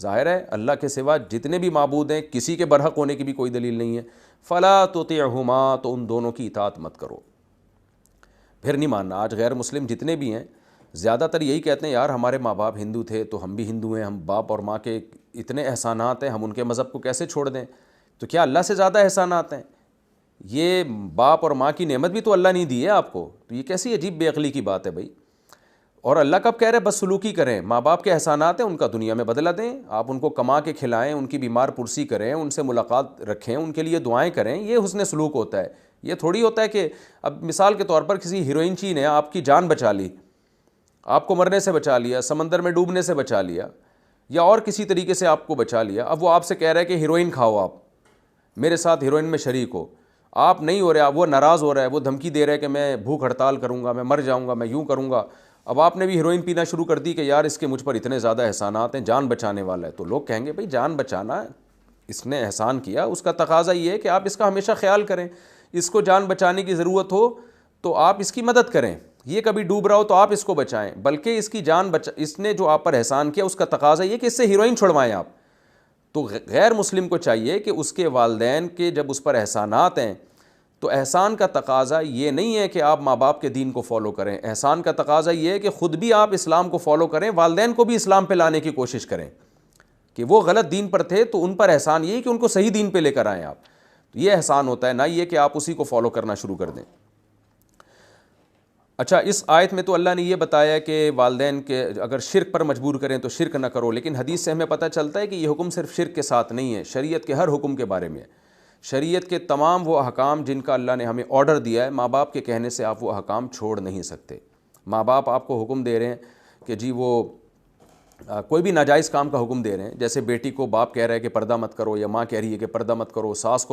ظاہر ہے اللہ کے سوا جتنے بھی معبود ہیں کسی کے برحق ہونے کی بھی کوئی دلیل نہیں ہے۔ فَلَا تُطِعْهُمَا، تو ان دونوں کی اطاعت مت کرو۔ پھر نہیں ماننا۔ آج غیر مسلم جتنے بھی ہیں زیادہ تر یہی کہتے ہیں یار ہمارے ماں باپ ہندو تھے تو ہم بھی ہندو ہیں، ہم باپ اور ماں کے اتنے احسانات ہیں، ہم ان کے مذہب کو کیسے چھوڑ دیں؟ تو کیا اللہ سے زیادہ احسانات ہیں؟ یہ باپ اور ماں کی نعمت بھی تو اللہ نہیں دی ہے آپ کو، تو یہ کیسی عجیب بے عقلی کی بات ہے بھائی۔ اور اللہ کب کہہ رہے بس سلوکی کریں، ماں باپ کے احسانات ہیں ان کا دنیا میں بدلہ دیں، آپ ان کو کما کے کھلائیں، ان کی بیمار پرسی کریں، ان سے ملاقات رکھیں، ان کے لیے دعائیں کریں، یہ حسن سلوک ہوتا ہے۔ یہ تھوڑی ہوتا ہے کہ اب مثال کے طور پر کسی ہیروئن چی نے آپ کی جان بچا لی، آپ کو مرنے سے بچا لیا، سمندر میں ڈوبنے سے بچا لیا، یا اور کسی طریقے سے آپ کو بچا لیا، اب وہ آپ سے کہہ رہا ہے کہ ہیروئن کھاؤ، آپ میرے ساتھ ہیروئن میں شریک ہو، آپ نہیں ہو رہے، وہ ناراض ہو رہا ہے، وہ دھمکی دے رہا ہے کہ میں بھوک ہڑتال کروں گا، میں مر جاؤں گا، میں یوں کروں گا۔ اب آپ نے بھی ہیروئن پینا شروع کر دی کہ یار اس کے مجھ پر اتنے زیادہ احسانات ہیں، جان بچانے والا ہے، تو لوگ کہیں گے بھائی جان بچانا، اس نے احسان کیا، اس کا تقاضا یہ ہے کہ آپ اس کا ہمیشہ خیال کریں، اس کو جان بچانے کی ضرورت ہو تو آپ اس کی مدد کریں، یہ کبھی ڈوب رہا ہو تو آپ اس کو بچائیں، بلکہ اس کی جان اس نے جو آپ پر احسان کیا اس کا تقاضا یہ کہ اس سے ہیروئن چھڑوائیں آپ۔ تو غیر مسلم کو چاہیے کہ اس کے والدین کے جب اس پر احسانات ہیں تو احسان کا تقاضا یہ نہیں ہے کہ آپ ماں باپ کے دین کو فالو کریں، احسان کا تقاضا یہ ہے کہ خود بھی آپ اسلام کو فالو کریں، والدین کو بھی اسلام پہ لانے کی کوشش کریں، کہ وہ غلط دین پر تھے تو ان پر احسان یہ کہ ان کو صحیح دین پہ لے کر آئیں آپ، تو یہ احسان ہوتا ہے، نہ یہ کہ آپ اسی کو فالو کرنا شروع کر دیں۔ اچھا، اس آیت میں تو اللہ نے یہ بتایا کہ والدین کے اگر شرک پر مجبور کریں تو شرک نہ کرو، لیکن حدیث سے ہمیں پتہ چلتا ہے کہ یہ حکم صرف شرک کے ساتھ نہیں ہے، شریعت کے ہر حکم کے بارے میں ہے۔ شریعت کے تمام وہ احکام جن کا اللہ نے ہمیں آرڈر دیا ہے، ماں باپ کے کہنے سے آپ وہ احکام چھوڑ نہیں سکتے۔ ماں باپ آپ کو حکم دے رہے ہیں کہ جی وہ کوئی بھی ناجائز کام کا حکم دے رہے ہیں، جیسے بیٹی کو باپ کہہ رہا ہے کہ پردہ مت کرو، یا ماں کہہ رہی ہے کہ پردہ مت کرو، ساس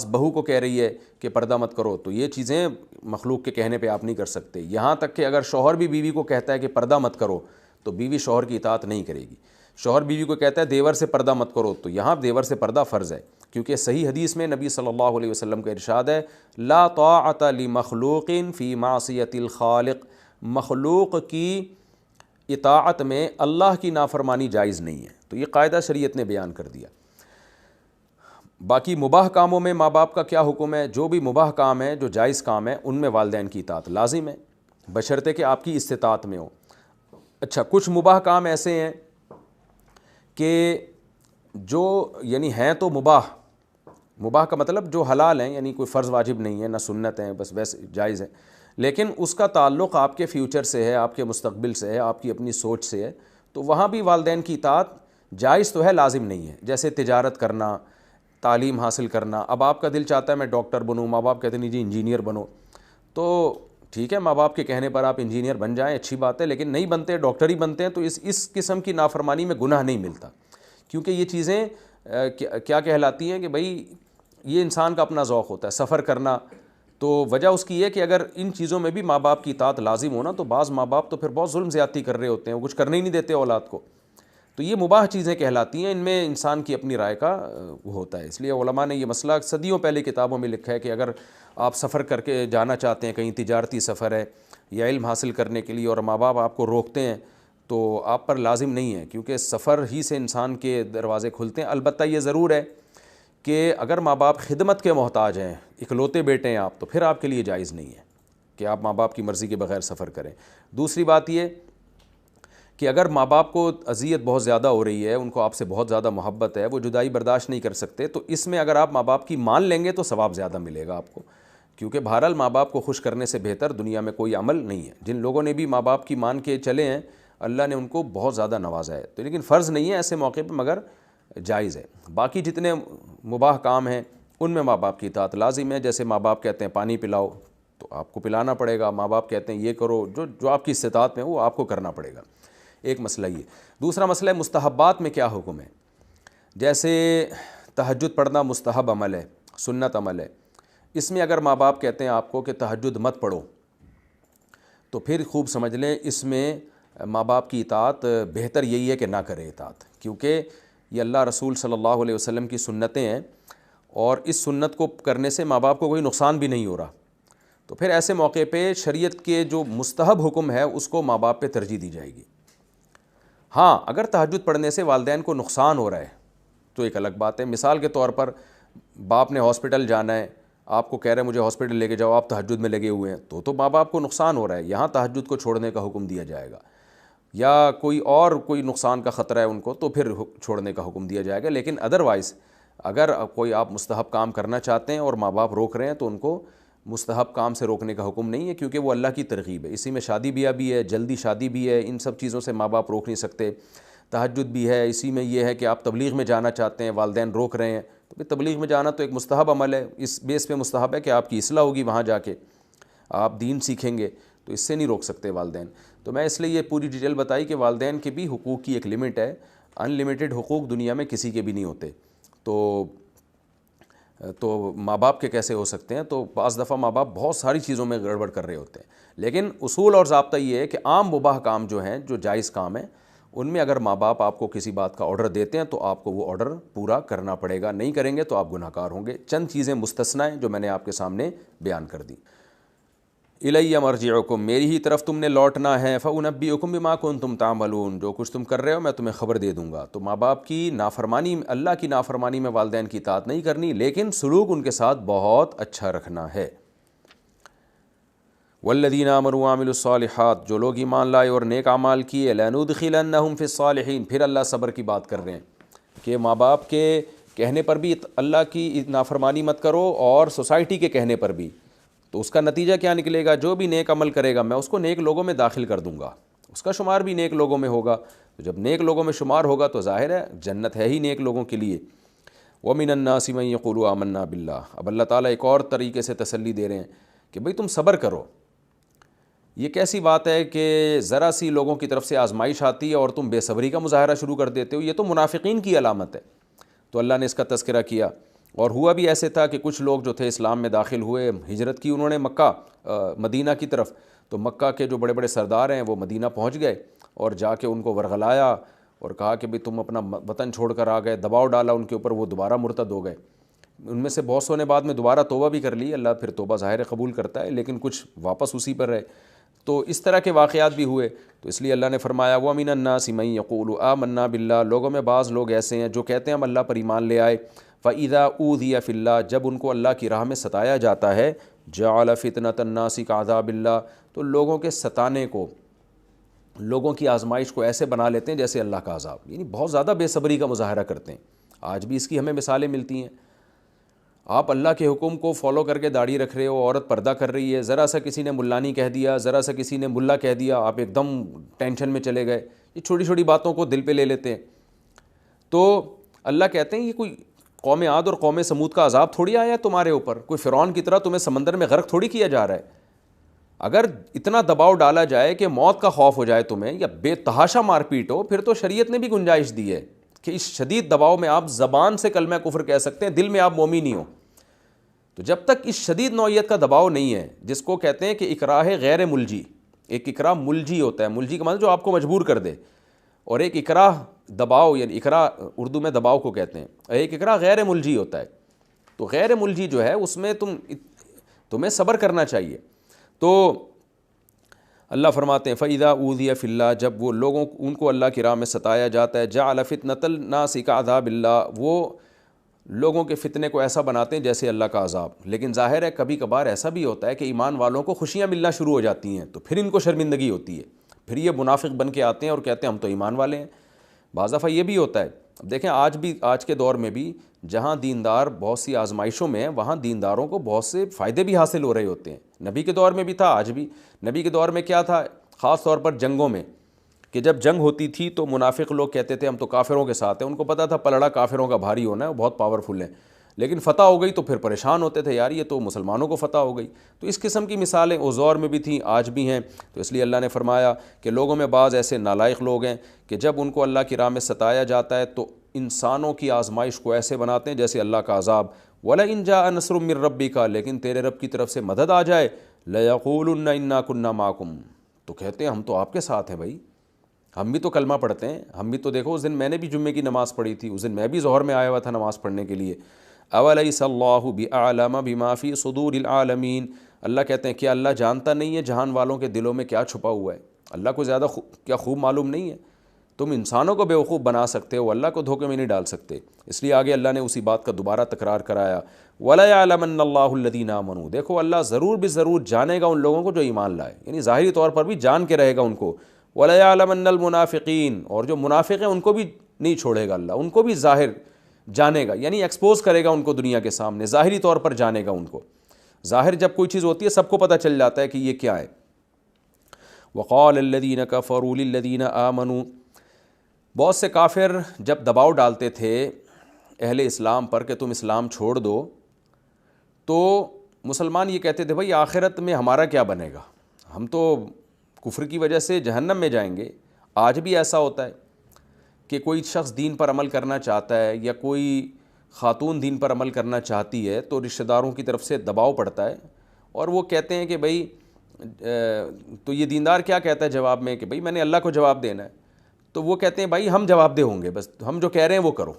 بہو کو کہہ رہی ہے کہ پردہ مت کرو، تو یہ چیزیں مخلوق کے کہنے پہ آپ نہیں کر سکتے۔ یہاں تک کہ اگر شوہر بھی بیوی کو کہتا ہے کہ پردہ مت کرو تو بیوی شوہر کی اطاعت نہیں کرے گی۔ شوہر بیوی کو کہتا ہے دیور سے پردہ مت کرو تو یہاں دیور سے پردہ فرض ہے، کیونکہ صحیح حدیث میں نبی صلی اللہ علیہ وسلم کا ارشاد ہے لا طاعۃ لمخلوق فی معصیۃ الخالق، مخلوق کی اطاعت میں اللہ کی نافرمانی جائز نہیں ہے، تو یہ قاعدہ شریعت نے بیان کر دیا۔ باقی مباح کاموں میں ماں باپ کا کیا حکم ہے؟ جو بھی مباح کام ہے، جو جائز کام ہے، ان میں والدین کی اطاعت لازم ہے، بشرطے کہ آپ کی استطاعت میں ہو۔ اچھا، کچھ مباح کام ایسے ہیں کہ جو یعنی ہیں تو مباح کا مطلب جو حلال ہیں، یعنی کوئی فرض واجب نہیں ہے، نہ سنت ہیں، بس ویسے جائز ہے، لیکن اس کا تعلق آپ کے فیوچر سے ہے، آپ کے مستقبل سے ہے، آپ کی اپنی سوچ سے ہے، تو وہاں بھی والدین کی اطاعت جائز تو ہے، لازم نہیں ہے۔ جیسے تجارت کرنا، تعلیم حاصل کرنا، اب آپ کا دل چاہتا ہے میں ڈاکٹر بنوں، ماں باپ کہتے ہیں نہیں جی انجینئر بنو، تو ٹھیک ہے ماں باپ کے کہنے پر آپ انجینئر بن جائیں، اچھی بات ہے، لیکن نہیں بنتے، ڈاکٹر ہی بنتے ہیں تو اس قسم کی نافرمانی میں گناہ نہیں ملتا، کیونکہ یہ چیزیں کیا کہلاتی ہیں کہ بھئی یہ انسان کا اپنا ذوق ہوتا ہے، سفر کرنا، تو وجہ اس کی یہ کہ اگر ان چیزوں میں بھی ماں باپ کی اطاعت لازم ہونا تو بعض ماں باپ تو پھر بہت ظلم زیادتی کر رہے ہوتے ہیں، وہ کچھ کرنے ہی نہیں دیتے اولاد کو۔ تو یہ مباح چیزیں کہلاتی ہیں، ان میں انسان کی اپنی رائے کا وہ ہوتا ہے۔ اس لیے علماء نے یہ مسئلہ صدیوں پہلے کتابوں میں لکھا ہے کہ اگر آپ سفر کر کے جانا چاہتے ہیں، کہیں تجارتی سفر ہے یا علم حاصل کرنے کے لیے، اور ماں باپ آپ کو روکتے ہیں، تو آپ پر لازم نہیں ہے، کیونکہ سفر ہی سے انسان کے دروازے کھلتے ہیں۔ البتہ یہ ضرور ہے کہ اگر ماں باپ خدمت کے محتاج ہیں، اکلوتے بیٹے ہیں آپ، تو پھر آپ کے لیے جائز نہیں ہے کہ آپ ماں باپ کی مرضی کے بغیر سفر کریں۔ دوسری بات یہ کہ اگر ماں باپ کو اذیت بہت زیادہ ہو رہی ہے، ان کو آپ سے بہت زیادہ محبت ہے، وہ جدائی برداشت نہیں کر سکتے، تو اس میں اگر آپ ماں باپ کی مان لیں گے تو ثواب زیادہ ملے گا آپ کو، کیونکہ بہرحال ماں باپ کو خوش کرنے سے بہتر دنیا میں کوئی عمل نہیں ہے۔ جن لوگوں نے بھی ماں باپ کی مان کے چلے ہیں، اللہ نے ان کو بہت زیادہ نوازا ہے، تو لیکن فرض نہیں ہے ایسے موقع پہ، مگر جائز ہے۔ باقی جتنے مباح کام ہیں ان میں ماں باپ کی اطاعت لازم ہے۔ جیسے ماں باپ کہتے ہیں پانی پلاؤ تو آپ کو پلانا پڑے گا، ماں باپ کہتے ہیں یہ کرو، جو آپ کی استطاعت میں وہ آپ کو کرنا پڑے گا۔ ایک مسئلہ یہ۔ دوسرا مسئلہ ہے مستحبات میں کیا حکم ہے۔ جیسے تہجد پڑھنا مستحب عمل ہے، سنت عمل ہے، اس میں اگر ماں باپ کہتے ہیں آپ کو کہ تہجد مت پڑھو، تو پھر خوب سمجھ لیں اس میں ماں باپ کی اطاعت بہتر یہی ہے کہ نہ کرے اطاعت، کیونکہ یہ اللہ رسول صلی اللہ علیہ وسلم کی سنتیں ہیں، اور اس سنت کو کرنے سے ماں باپ کو کوئی نقصان بھی نہیں ہو رہا، تو پھر ایسے موقع پہ شریعت کے جو مستحب حکم ہے اس کو ماں باپ پہ ترجیح دی جائے گی۔ ہاں اگر تہجد پڑھنے سے والدین کو نقصان ہو رہا ہے تو ایک الگ بات ہے۔ مثال کے طور پر باپ نے ہاسپٹل جانا ہے، آپ کو کہہ رہے ہیں مجھے ہاسپٹل لے کے جاؤ، آپ تہجد میں لگے ہوئے ہیں، تو ماں باپ کو نقصان ہو رہا ہے، یہاں تہجد کو چھوڑنے کا حکم دیا جائے گا۔ یا کوئی نقصان کا خطرہ ہے ان کو، تو پھر چھوڑنے کا حکم دیا جائے گا۔ لیکن ادروائز اگر کوئی آپ مستحب کام کرنا چاہتے ہیں اور ماں باپ روک رہے ہیں تو ان کو مستحب کام سے روکنے کا حکم نہیں ہے، کیونکہ وہ اللہ کی ترغیب ہے۔ اسی میں شادی بیاہ بھی ہے، جلدی شادی بھی ہے، ان سب چیزوں سے ماں باپ روک نہیں سکتے۔ تہجد بھی ہے، اسی میں یہ ہے کہ آپ تبلیغ میں جانا چاہتے ہیں، والدین روک رہے ہیں، تو پھر تبلیغ میں جانا تو ایک مستحب عمل ہے، اس بیس پہ مستحب ہے کہ آپ کی اصلاح ہوگی، وہاں جا کے آپ دین سیکھیں گے، تو اس سے نہیں روک سکتے والدین۔ تو میں اس لیے یہ پوری ڈیٹیل بتائی کہ والدین کے بھی حقوق کی ایک لمٹ ہے، ان لمیٹڈ حقوق دنیا میں کسی کے بھی نہیں ہوتے، تو ماں باپ کے کیسے ہو سکتے ہیں؟ تو بعض دفعہ ماں باپ بہت ساری چیزوں میں گڑبڑ کر رہے ہوتے ہیں، لیکن اصول اور ضابطہ یہ ہے کہ عام مباح کام جو ہیں، جو جائز کام ہیں، ان میں اگر ماں باپ آپ کو کسی بات کا آرڈر دیتے ہیں تو آپ کو وہ آرڈر پورا کرنا پڑے گا، نہیں کریں گے تو آپ گناہ گار ہوں گے۔ چند چیزیں مستثنیٰ ہیں جو میں نے آپ کے سامنے بیان کر دی۔ الیہ مرجعکم، میری ہی طرف تم نے لوٹنا ہے، فانبئکم بما کنتم تعملون، جو کچھ تم کر رہے ہو میں تمہیں خبر دے دوں گا۔ تو ماں باپ کی نافرمانی، اللہ کی نافرمانی میں والدین کی اطاعت نہیں کرنی، لیکن سلوک ان کے ساتھ بہت اچھا رکھنا ہے۔ والذین آمنوا وعملوا الصالحات، جو لوگ ایمان لائے اور نیک اعمال کیے، لندخلنہم فی الصالحین، پھر اللہ صبر کی بات کر رہے ہیں کہ ماں باپ کے کہنے پر بھی اللہ کی نافرمانی مت کرو، اور سوسائٹی کے کہنے پر بھی، تو اس کا نتیجہ کیا نکلے گا؟ جو بھی نیک عمل کرے گا میں اس کو نیک لوگوں میں داخل کر دوں گا، اس کا شمار بھی نیک لوگوں میں ہوگا، تو جب نیک لوگوں میں شمار ہوگا تو ظاہر ہے جنت ہے ہی نیک لوگوں کے لیے۔ وَمِنَ النَّاسِ مَن يَقُولُ آمَنَّا بِاللَّهِ، اب اللہ تعالیٰ ایک اور طریقے سے تسلی دے رہے ہیں کہ بھئی تم صبر کرو۔ یہ کیسی بات ہے کہ ذرا سی لوگوں کی طرف سے آزمائش آتی ہے اور تم بے صبری کا مظاہرہ شروع کر دیتے ہو، یہ تو منافقین کی علامت ہے۔ تو اللہ نے اس کا تذکرہ کیا، اور ہوا بھی ایسے تھا کہ کچھ لوگ جو تھے اسلام میں داخل ہوئے، ہجرت کی انہوں نے مدینہ کی طرف، تو مکہ کے جو بڑے بڑے سردار ہیں وہ مدینہ پہنچ گئے اور جا کے ان کو ورغلایا اور کہا کہ بھئی تم اپنا وطن چھوڑ کر آ گئے، دباؤ ڈالا ان کے اوپر، وہ دوبارہ مرتد ہو گئے۔ ان میں سے بہت سو نے بعد میں دوبارہ توبہ بھی کر لی، اللہ پھر توبہ ظاہر قبول کرتا ہے، لیکن کچھ واپس اسی پر رہے۔ تو اس طرح کے واقعات بھی ہوئے، تو اس لیے اللہ نے فرمایا وَمِنَ النَّاسِ مَن يَقُولُ آمَنَّا بِاللَّهِ، لوگوں میں بعض لوگ ایسے ہیں جو کہتے ہیں ہم اللہ پر ایمان لے آئے، فَإِذَا أُوذِيَ فِي اللَّهِ، جب ان کو اللہ کی راہ میں ستایا جاتا ہے، جَعَلَ فِتْنَةَ النَّاسِ كَعَذَابِ اللَّهِ، تو لوگوں کے ستانے کو، لوگوں کی آزمائش کو ایسے بنا لیتے ہیں جیسے اللہ کا عذاب، یعنی بہت زیادہ بے صبری کا مظاہرہ کرتے ہیں۔ آج بھی اس کی ہمیں مثالیں ملتی ہیں۔ آپ اللہ کے حکم کو فالو کر کے داڑھی رکھ رہے ہو، عورت پردہ کر رہی ہے، ذرا سا کسی نے ملانی کہہ دیا، ذرا سا کسی نے ملا کہہ دیا، آپ ایک دم ٹینشن میں چلے گئے، یہ چھوٹی چھوٹی باتوں کو دل پہ لے لیتے ہیں۔ تو اللہ کہتے ہیں یہ کوئی قوم عاد اور قوم سمود کا عذاب تھوڑی آیا ہے تمہارے اوپر، کوئی فرعون کی طرح تمہیں سمندر میں غرق تھوڑی کیا جا رہا ہے۔ اگر اتنا دباؤ ڈالا جائے کہ موت کا خوف ہو جائے تمہیں، یا بے تحاشا مار پیٹ ہو، پھر تو شریعت نے بھی گنجائش دی ہے کہ اس شدید دباؤ میں آپ زبان سے کلمہ کفر کہہ سکتے ہیں، دل میں آپ مومن ہی ہو۔ تو جب تک اس شدید نوعیت کا دباؤ نہیں ہے، جس کو کہتے ہیں کہ اکراہ غیر ملجی، ایک اکراہ ملجی ہوتا ہے، ملجی کا مطلب جو آپ کو مجبور کر دے، اور ایک اکراہ دباؤ، یعنی اکراہ اردو میں دباؤ کو کہتے ہیں، ایک اکراہ غیر ملجی ہوتا ہے. تو غیر ملجی جو ہے اس میں تمہیں صبر کرنا چاہیے. تو اللہ فرماتے ہیں فَإِذَا أُوذِيَ فِي اللَّهِ، جب وہ لوگوں ان کو اللہ کی راہ میں ستایا جاتا ہے، جَعَلَ فِتْنَةَ النَّاسِ كَعَذَابِ اللَّهِ، وہ لوگوں کے فتنے کو ایسا بناتے ہیں جیسے اللہ کا عذاب. لیکن ظاہر ہے کبھی کبھار ایسا بھی ہوتا ہے کہ ایمان والوں کو خوشیاں ملنا شروع ہو جاتی ہیں، تو پھر ان کو شرمندگی ہوتی ہے، پھر یہ منافق بن کے آتے ہیں اور کہتے ہیں ہم تو ایمان والے ہیں. بعض دفعہ یہ بھی ہوتا ہے. اب دیکھیں آج کے دور میں بھی جہاں دیندار بہت سی آزمائشوں میں ہیں، وہاں دینداروں کو بہت سے فائدے بھی حاصل ہو رہے ہوتے ہیں. نبی کے دور میں بھی تھا، آج بھی. نبی کے دور میں کیا تھا، خاص طور پر جنگوں میں، کہ جب جنگ ہوتی تھی تو منافق لوگ کہتے تھے ہم تو کافروں کے ساتھ ہیں. ان کو پتہ تھا پلڑا کافروں کا بھاری ہونا ہے، وہ بہت پاورفل ہیں. لیکن فتح ہو گئی تو پھر پریشان ہوتے تھے، یار یہ تو مسلمانوں کو فتح ہو گئی. تو اس قسم کی مثالیں اس دور میں بھی تھیں، آج بھی ہیں. تو اس لیے اللہ نے فرمایا کہ لوگوں میں بعض ایسے نالائق لوگ ہیں کہ جب ان کو اللہ کی راہ میں ستایا جاتا ہے تو انسانوں کی آزمائش کو ایسے بناتے ہیں جیسے اللہ کا عذاب. وَلَئِن جَاءَ نَصْرٌ مِّن رَّبِّكَ، لیکن تیرے رب کی طرف سے مدد آ جائے، لَيَقُولُنَّ إِنَّا كُنَّا مَعَكُمْ، تو کہتے ہیں ہم تو آپ کے ساتھ ہیں بھائی، ہم بھی تو کلمہ پڑھتے ہیں، ہم بھی تو دیکھو اس دن میں نے بھی جمعے کی نماز پڑھی تھی، اس دن میں بھی ظہر میں آیا ہوا تھا نماز پڑھنے کے لیے. أَوَلَيْسَ اللَّهُ بِأَعْلَمَ بِمَا فِي صُدُورِ الْعَالَمِينَ، اللہ کہتے ہیں کیا اللہ جانتا نہیں ہے جہان والوں کے دلوں میں کیا چھپا ہوا ہے؟ اللہ کو زیادہ کیا خوب معلوم نہیں ہے؟ تم انسانوں کو بیوقوف بنا سکتے ہو، اللہ کو دھوکے میں نہیں ڈال سکتے. اس لیے آگے اللہ نے اسی بات کا دوبارہ تکرار کرایا، وَلَيَعْلَمَنَّ اللَّهُ الَّذِينَ آمَنُوا، دیکھو اللہ ضرور ضرور جانے گا ان لوگوں کو جو ایمان لائے، یعنی ظاہری طور پر بھی جان کے رہے گا ان کو. وَلَيَعْلَمَنَّ الْمُنَافِقِينَ، اور جو منافق ہیں ان کو بھی نہیں چھوڑے گا اللہ، ان کو بھی ظاہر جانے گا، یعنی ایکسپوز کرے گا ان کو دنیا کے سامنے، ظاہری طور پر جانے گا ان کو. ظاہر جب کوئی چیز ہوتی ہے سب کو پتہ چل جاتا ہے کہ یہ کیا ہے. وَقَالَ الَّذِينَ كَفَرُوا لِلَّذِينَ آمَنُوا، بہت سے کافر جب دباؤ ڈالتے تھے اہل اسلام پر کہ تم اسلام چھوڑ دو، تو مسلمان یہ کہتے تھے بھائی آخرت میں ہمارا کیا بنے گا، ہم تو کفر کی وجہ سے جہنم میں جائیں گے. آج بھی ایسا ہوتا ہے کہ کوئی شخص دین پر عمل کرنا چاہتا ہے یا کوئی خاتون دین پر عمل کرنا چاہتی ہے تو رشتہ داروں کی طرف سے دباؤ پڑتا ہے، اور وہ کہتے ہیں کہ بھائی تو یہ دیندار کیا کہتا ہے جواب میں کہ بھائی میں نے اللہ کو جواب دینا ہے. تو وہ کہتے ہیں بھائی ہم جواب دہ ہوں گے، بس ہم جو کہہ رہے ہیں وہ کرو،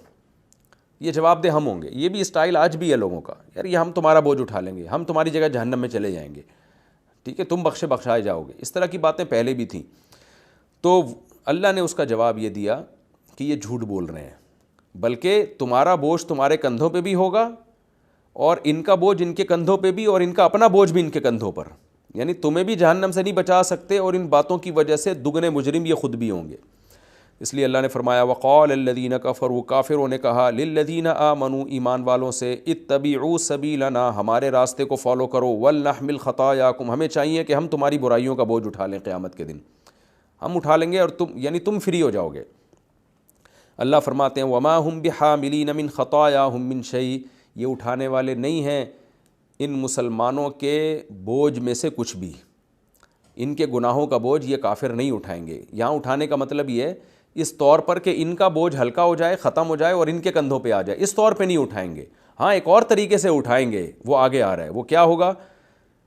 یہ جواب دہ ہم ہوں گے. یہ بھی اسٹائل آج بھی ہے لوگوں کا، یار یہ ہم تمہارا بوجھ اٹھا لیں گے، ہم تمہاری جگہ جہنم میں چلے جائیں گے، ٹھیک ہے تم بخشائے جاؤ گے. اس طرح کی باتیں پہلے بھی تھیں. تو اللہ نے اس کا جواب یہ دیا کہ یہ جھوٹ بول رہے ہیں، بلکہ تمہارا بوجھ تمہارے کندھوں پہ بھی ہوگا اور ان کا بوجھ ان کے کندھوں پہ بھی، اور ان کا اپنا بوجھ بھی ان کے کندھوں پر، یعنی تمہیں بھی جہنم سے نہیں بچا سکتے، اور ان باتوں کی وجہ سے دگنے مجرم یہ خود بھی ہوں گے. اس لیے اللہ نے فرمایا وقال الذین کفروا، کافروں نے کہا للذین آمنوا، ایمان والوں سے، اتبعوا سبیلنا، ہمارے راستے کو فالو کرو، ولنحمل خطایاکم، ہمیں چاہیے کہ ہم تمہاری برائیوں کا بوجھ اٹھا لیں، قیامت کے دن ہم اٹھا لیں گے اور تم فری ہو جاؤ گے. اللہ فرماتے ہیں وما ہم بحاملین من خطایاہم من شیء، یہ اٹھانے والے نہیں ہیں ان مسلمانوں کے بوجھ میں سے کچھ بھی، ان کے گناہوں کا بوجھ یہ کافر نہیں اٹھائیں گے. یہاں اٹھانے کا مطلب یہ ہے اس طور پر کہ ان کا بوجھ ہلکا ہو جائے، ختم ہو جائے اور ان کے کندھوں پہ آ جائے، اس طور پہ نہیں اٹھائیں گے. ہاں ایک اور طریقے سے اٹھائیں گے، وہ آگے آ رہا ہے. وہ کیا ہوگا؟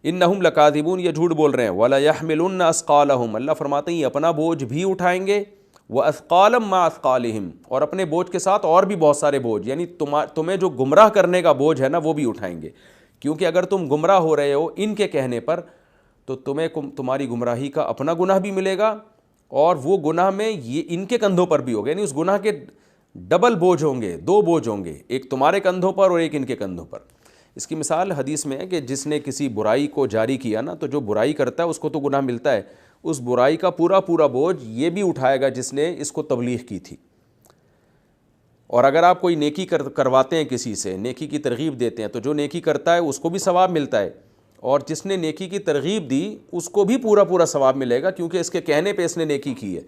انہم لکاذبون، یہ جھوٹ بول رہے ہیں. وَلَيَحْمِلُنَّ أَثْقَالَهُمْ، اللہ فرماتے ہیں یہ اپنا بوجھ بھی اٹھائیں گے، وَأَثْقَالًا مَّعَ أَثْقَالِهِمْ، اور اپنے بوجھ کے ساتھ اور بھی بہت سارے بوجھ، یعنی تمہیں جو گمراہ کرنے کا بوجھ ہے نا وہ بھی اٹھائیں گے. کیونکہ اگر تم گمراہ ہو رہے ہو ان کے کہنے پر تو تمہیں تمہاری گمراہی کا اپنا گناہ بھی ملے گا، اور وہ گناہ میں یہ ان کے کندھوں پر بھی ہوگا، یعنی اس گناہ کے ڈبل بوجھ ہوں گے، دو بوجھ ہوں گے، ایک تمہارے کندھوں پر اور ایک ان کے کندھوں پر. اس کی مثال حدیث میں ہے کہ جس نے کسی برائی کو جاری کیا نا، تو جو برائی کرتا ہے اس کو تو گناہ ملتا ہے، اس برائی کا پورا بوجھ یہ بھی اٹھائے گا جس نے اس کو تبلیغ کی تھی. اور اگر آپ کوئی نیکی کرواتے ہیں کسی سے، نیکی کی ترغیب دیتے ہیں، تو جو نیکی کرتا ہے اس کو بھی ثواب ملتا ہے، اور جس نے نیکی کی ترغیب دی اس کو بھی پورا ثواب ملے گا، کیونکہ اس کے کہنے پہ اس نے نیکی کی ہے.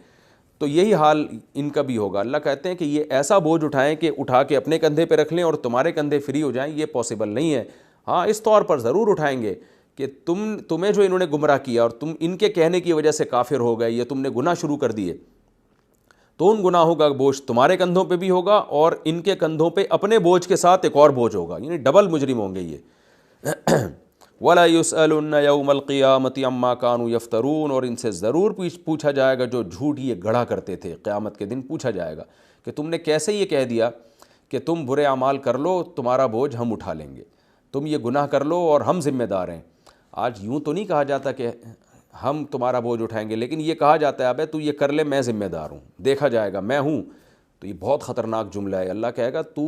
تو یہی حال ان کا بھی ہوگا. اللہ کہتے ہیں کہ یہ ایسا بوجھ اٹھائیں کہ اٹھا کے اپنے کندھے پہ رکھ لیں اور تمہارے کندھے فری ہو جائیں، یہ پاسبل نہیں ہے. ہاں اس طور پر ضرور اٹھائیں گے کہ تمہیں جو انہوں نے گمراہ کیا اور تم ان کے کہنے کی وجہ سے کافر ہو گئے یا تم نے گناہ شروع کر دیے، تو ان گناہوں کا بوجھ تمہارے کندھوں پہ بھی ہوگا اور ان کے کندھوں پہ اپنے بوجھ کے ساتھ ایک اور بوجھ ہوگا، یعنی ڈبل مجرم ہوں گے یہ. وَلَا يُسْأَلُنَّ يَوْمَ الْقِيَامَةِ عَمَّا كَانُوا يَفْتَرُونَ، اور ان سے ضرور پوچھا جائے گا جو جھوٹ یہ گڑھا کرتے تھے، قیامت کے دن پوچھا جائے گا کہ تم نے کیسے یہ کہہ دیا کہ تم برے اعمال کر لو تمہارا بوجھ ہم اٹھا لیں گے، تم یہ گناہ کر لو اور ہم ذمہ دار ہیں۔ آج یوں تو نہیں کہا جاتا کہ ہم تمہارا بوجھ اٹھائیں گے، لیکن یہ کہا جاتا ہے ابے تو یہ کر لے، میں ذمہ دار ہوں، دیکھا جائے گا، میں ہوں۔ تو یہ بہت خطرناک جملہ ہے۔ اللہ کہے گا تو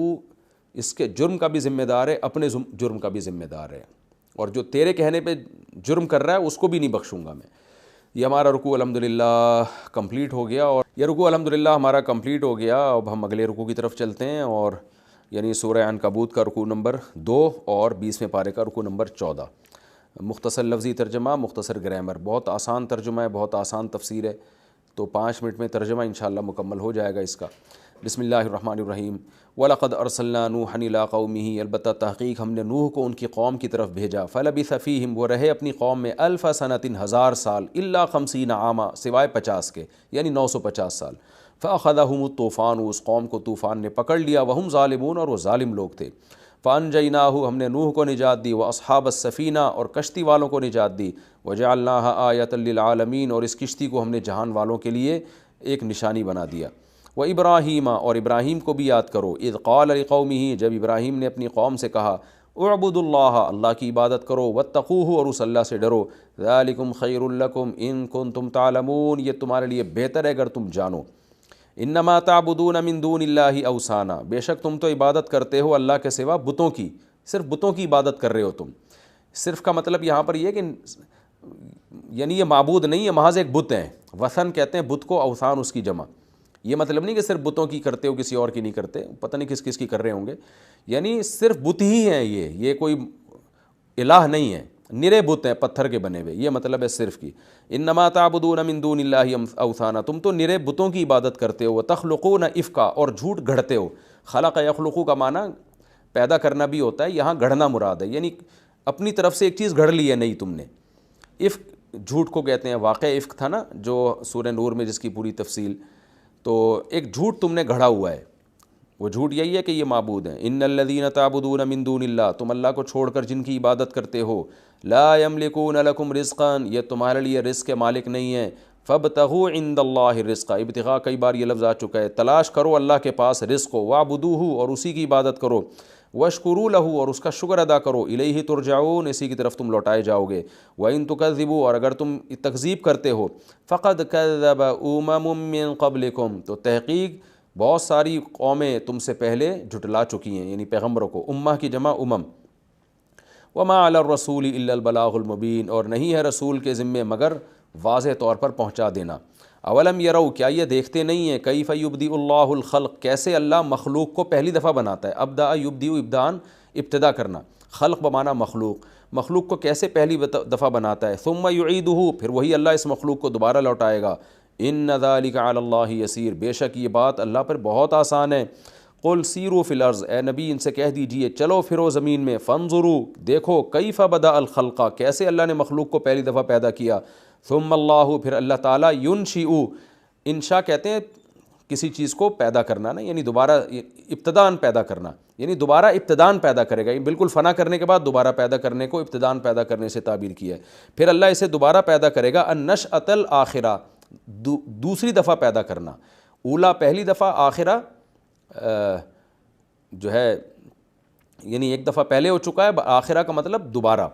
اس کے جرم کا بھی ذمہ دار ہے، اپنے جرم کا بھی ذمہ دار ہے، اور جو تیرے کہنے پہ جرم کر رہا ہے اس کو بھی نہیں بخشوں گا میں۔ یہ ہمارا رکوع الحمدللہ کمپلیٹ ہو گیا، اور یہ رکوع الحمدللہ ہمارا کمپلیٹ ہو گیا۔ اب ہم اگلے رکوع کی طرف چلتے ہیں، اور یعنی سورہ عنکبوت کا رکوع نمبر 2 اور 20ویں پارے کا رکوع نمبر 14۔ مختصر لفظی ترجمہ، مختصر گرامر، بہت آسان ترجمہ ہے، بہت آسان تفسیر ہے، تو 5 منٹ میں ترجمہ انشاءاللہ مکمل ہو جائے گا اس کا۔ بسم اللہ الرحمن الرحیم۔ وَلَقَدْ أَرْسَلْنَا نُوحًا إِلَىٰ قَوْمِهِ، البتہ تحقیق ہم نے نوح کو ان کی قوم کی طرف بھیجا۔ فَلَبِثَ فِيهِمْ، وہ رہے اپنی قوم میں، أَلْفَ سَنَةٍ 1000 سال، إِلَّا 50 عاما، سوائے 50 کے، یعنی 950 سال۔ فَأَخَذَهُمُ الطُّوفَانُ، اس قوم کو طوفان نے پکڑ لیا، وَهُمْ ظَالِمُونَ، اور وہ ظالم لوگ تھے۔ فَأَنْجَيْنَاهُ، ہم نے نوح کو نجات دی، وَأَصْحَابَ السَّفِینَہ، اور کشتی والوں کو نجات دی، وَجَعَلْنَاهَا آیَةً لِلْعَالَمِینَ، اور اس کشتی کو ہم نے جہان والوں کے لیے ایک نشانی بنا دیا۔ وَإِبْرَاهِيمَ، اور ابراہیم کو بھی یاد کرو، اذ قال لقومه، جب ابراہیم نے اپنی قوم سے کہا، اعبدوا اللہ، اللہ کی عبادت کرو، واتقوہ، اور اس اللہ سے ڈرو، ذالکم خیر لکم ان کنتم تعلمون، یہ تمہارے لیے بہتر ہے اگر تم جانو۔ انما تعبدون من دون اللہ اوثانا، بے شک تم تو عبادت کرتے ہو اللہ کے سوا بتوں کی، صرف بتوں کی عبادت کر رہے ہو تم۔ صرف کا مطلب یہاں پر یہ ہے کہ یعنی یہ معبود نہیں ہے، محض ایک بت ہیں۔ وثن کہتے ہیں بت کو، اوثان اس کی جمع۔ یہ مطلب نہیں کہ صرف بتوں کی کرتے ہو، کسی اور کی نہیں کرتے، پتہ نہیں کس کس کی کر رہے ہوں گے، یعنی صرف بت ہی ہیں، یہ کوئی الہ نہیں ہے، نرے بت ہیں پتھر کے بنے ہوئے، یہ مطلب ہے صرف کی۔ انما تعبدون من دون اللہ اوثانا، تم تو نرے بتوں کی عبادت کرتے ہو، وتخلقون افکا، اور جھوٹ گھڑتے ہو۔ خلق یخلقو کا معنی پیدا کرنا بھی ہوتا ہے، یہاں گھڑنا مراد ہے، یعنی اپنی طرف سے ایک چیز گھڑ لی ہے نہیں تم نے۔ افک جھوٹ کو کہتے ہیں، واقع افک تھا نا جو سورہ نور میں جس کی پوری تفصیل، تو ایک جھوٹ تم نے گھڑا ہوا ہے، وہ جھوٹ یہی ہے کہ یہ معبود ہیں۔ ان الذین تعبدون من دون اللہ، تم اللہ کو چھوڑ کر جن کی عبادت کرتے ہو، لا یملکون لکم رزقا، یہ تمہارے لیے رزق کے مالک نہیں ہیں۔ فابتغوا عند اللہ الرزق، ابتغاء کئی بار یہ لفظ آ چکا ہے، تلاش کرو اللہ کے پاس رزق کو، واعبدوہ، اور اسی کی عبادت کرو، واشکروا لہ، اور اس کا شکر ادا کرو، الیہ ترجعون، اسی کی طرف تم لوٹائے جاؤ گے۔ وَإِن تُكَذِّبُوا، اور اگر تم تکذیب کرتے ہو، فَقَدْ كَذَّبَ أُمَمٌ مِّن قَبْلِكُمْ، تو تحقیق بہت ساری قومیں تم سے پہلے جھٹلا چکی ہیں، یعنی پیغمبروں کو، امہ کی جمع امم۔ وَمَا عَلَى الرَّسُولِ إِلَّا الْبَلَاغُ الْمُبِينُ، اور نہیں ہے رسول کے ذمے مگر واضح طور پر پہنچا دینا۔ اولم یروا، کیا یہ دیکھتے نہیں ہیں، کیف یبدئ اللہ الخلق، کیسے اللہ مخلوق کو پہلی دفعہ بناتا ہے۔ ابدأ یبدئ، ابدان ابتدا کرنا، خلق بمعنی مخلوق، مخلوق کو کیسے پہلی دفعہ بناتا ہے۔ ثم یعیدہ، پھر وہی اللہ اس مخلوق کو دوبارہ لوٹائے گا۔ ان ذلک علی اللہ یسیر، بے شک یہ بات اللہ پر بہت آسان ہے۔ قل سیروا فی الارض، اے نبی ان سے کہہ دیجئے چلو پھرو زمین میں، فانظروا، دیکھو، کیف بدأ الخلق، کیسے اللہ نے مخلوق کو پہلی دفعہ پیدا کیا۔ ثم اللہ، پھر اللہ تعالیٰ، ینشئ، انشاء کہتے ہیں کسی چیز کو پیدا کرنا نا، یعنی دوبارہ ابتدان پیدا کرنا، یعنی دوبارہ ابتدان پیدا کرے گا، بالکل فنا کرنے کے بعد دوبارہ پیدا کرنے کو ابتدان پیدا کرنے سے تعبیر کیا ہے۔ پھر اللہ اسے دوبارہ پیدا کرے گا، النشأۃ الآخرہ، دوسری دفعہ پیدا کرنا، اولا پہلی دفعہ، آخرہ جو ہے یعنی ایک دفعہ پہلے ہو چکا ہے، آخرہ کا مطلب دوبارہ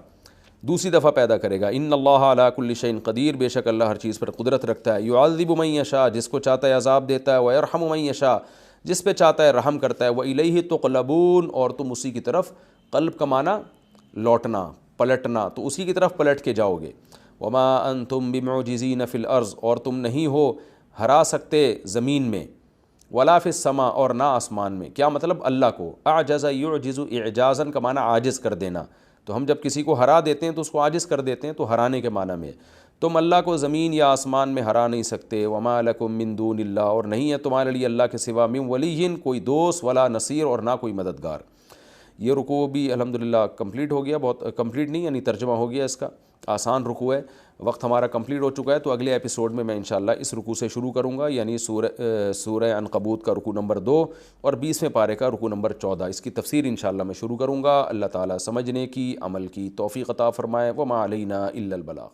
دوسری دفعہ پیدا کرے گا۔ ان اللہ علی کل شیء قدیر، بے شک اللہ ہر چیز پر قدرت رکھتا ہے۔ یعذب من یشاء، جس کو چاہتا ہے عذاب دیتا ہے، ویرحم من یشاء، جس پہ چاہتا ہے رحم کرتا ہے، والیہ تقلبون، اور تم اسی کی طرف، قلب کا معنی لوٹنا، پلٹنا، تو اسی کی طرف پلٹ کے جاؤ گے۔ وما انتم بمعجزین فی الارض، اور تم نہیں ہو ہرا سکتے زمین میں، ولا فی السماء، اور نہ آسمان میں۔ کیا مطلب؟ اللہ کو، اعجز یعجز، اعجازا کا معنی عاجز کر دینا، تو ہم جب کسی کو ہرا دیتے ہیں تو اس کو عاجز کر دیتے ہیں، تو ہرانے کے معنی میں تم اللہ کو زمین یا آسمان میں ہرا نہیں سکتے۔ وما لکم من دون اللہ، اور نہیں ہے تمہارے لیے اللہ کے سوا، من ولی، کوئی دوست، ولا نصیر، اور نہ کوئی مددگار۔ یہ رکوع بھی الحمدللہ کمپلیٹ ہو گیا، بہت کمپلیٹ نہیں یعنی ترجمہ ہو گیا اس کا، آسان رکوع ہے۔ وقت ہمارا کمپلیٹ ہو چکا ہے، تو اگلے ایپیسوڈ میں انشاءاللہ اس رکوع سے شروع کروں گا، یعنی سورہ عنکبوت کا رکوع نمبر 2 اور 20ویں پارے کا رکوع نمبر 14، اس کی تفسیر انشاءاللہ میں شروع کروں گا۔ اللہ تعالیٰ سمجھنے کی، عمل کی توفیق عطا فرمائے۔ وما علینا الا البلاغ۔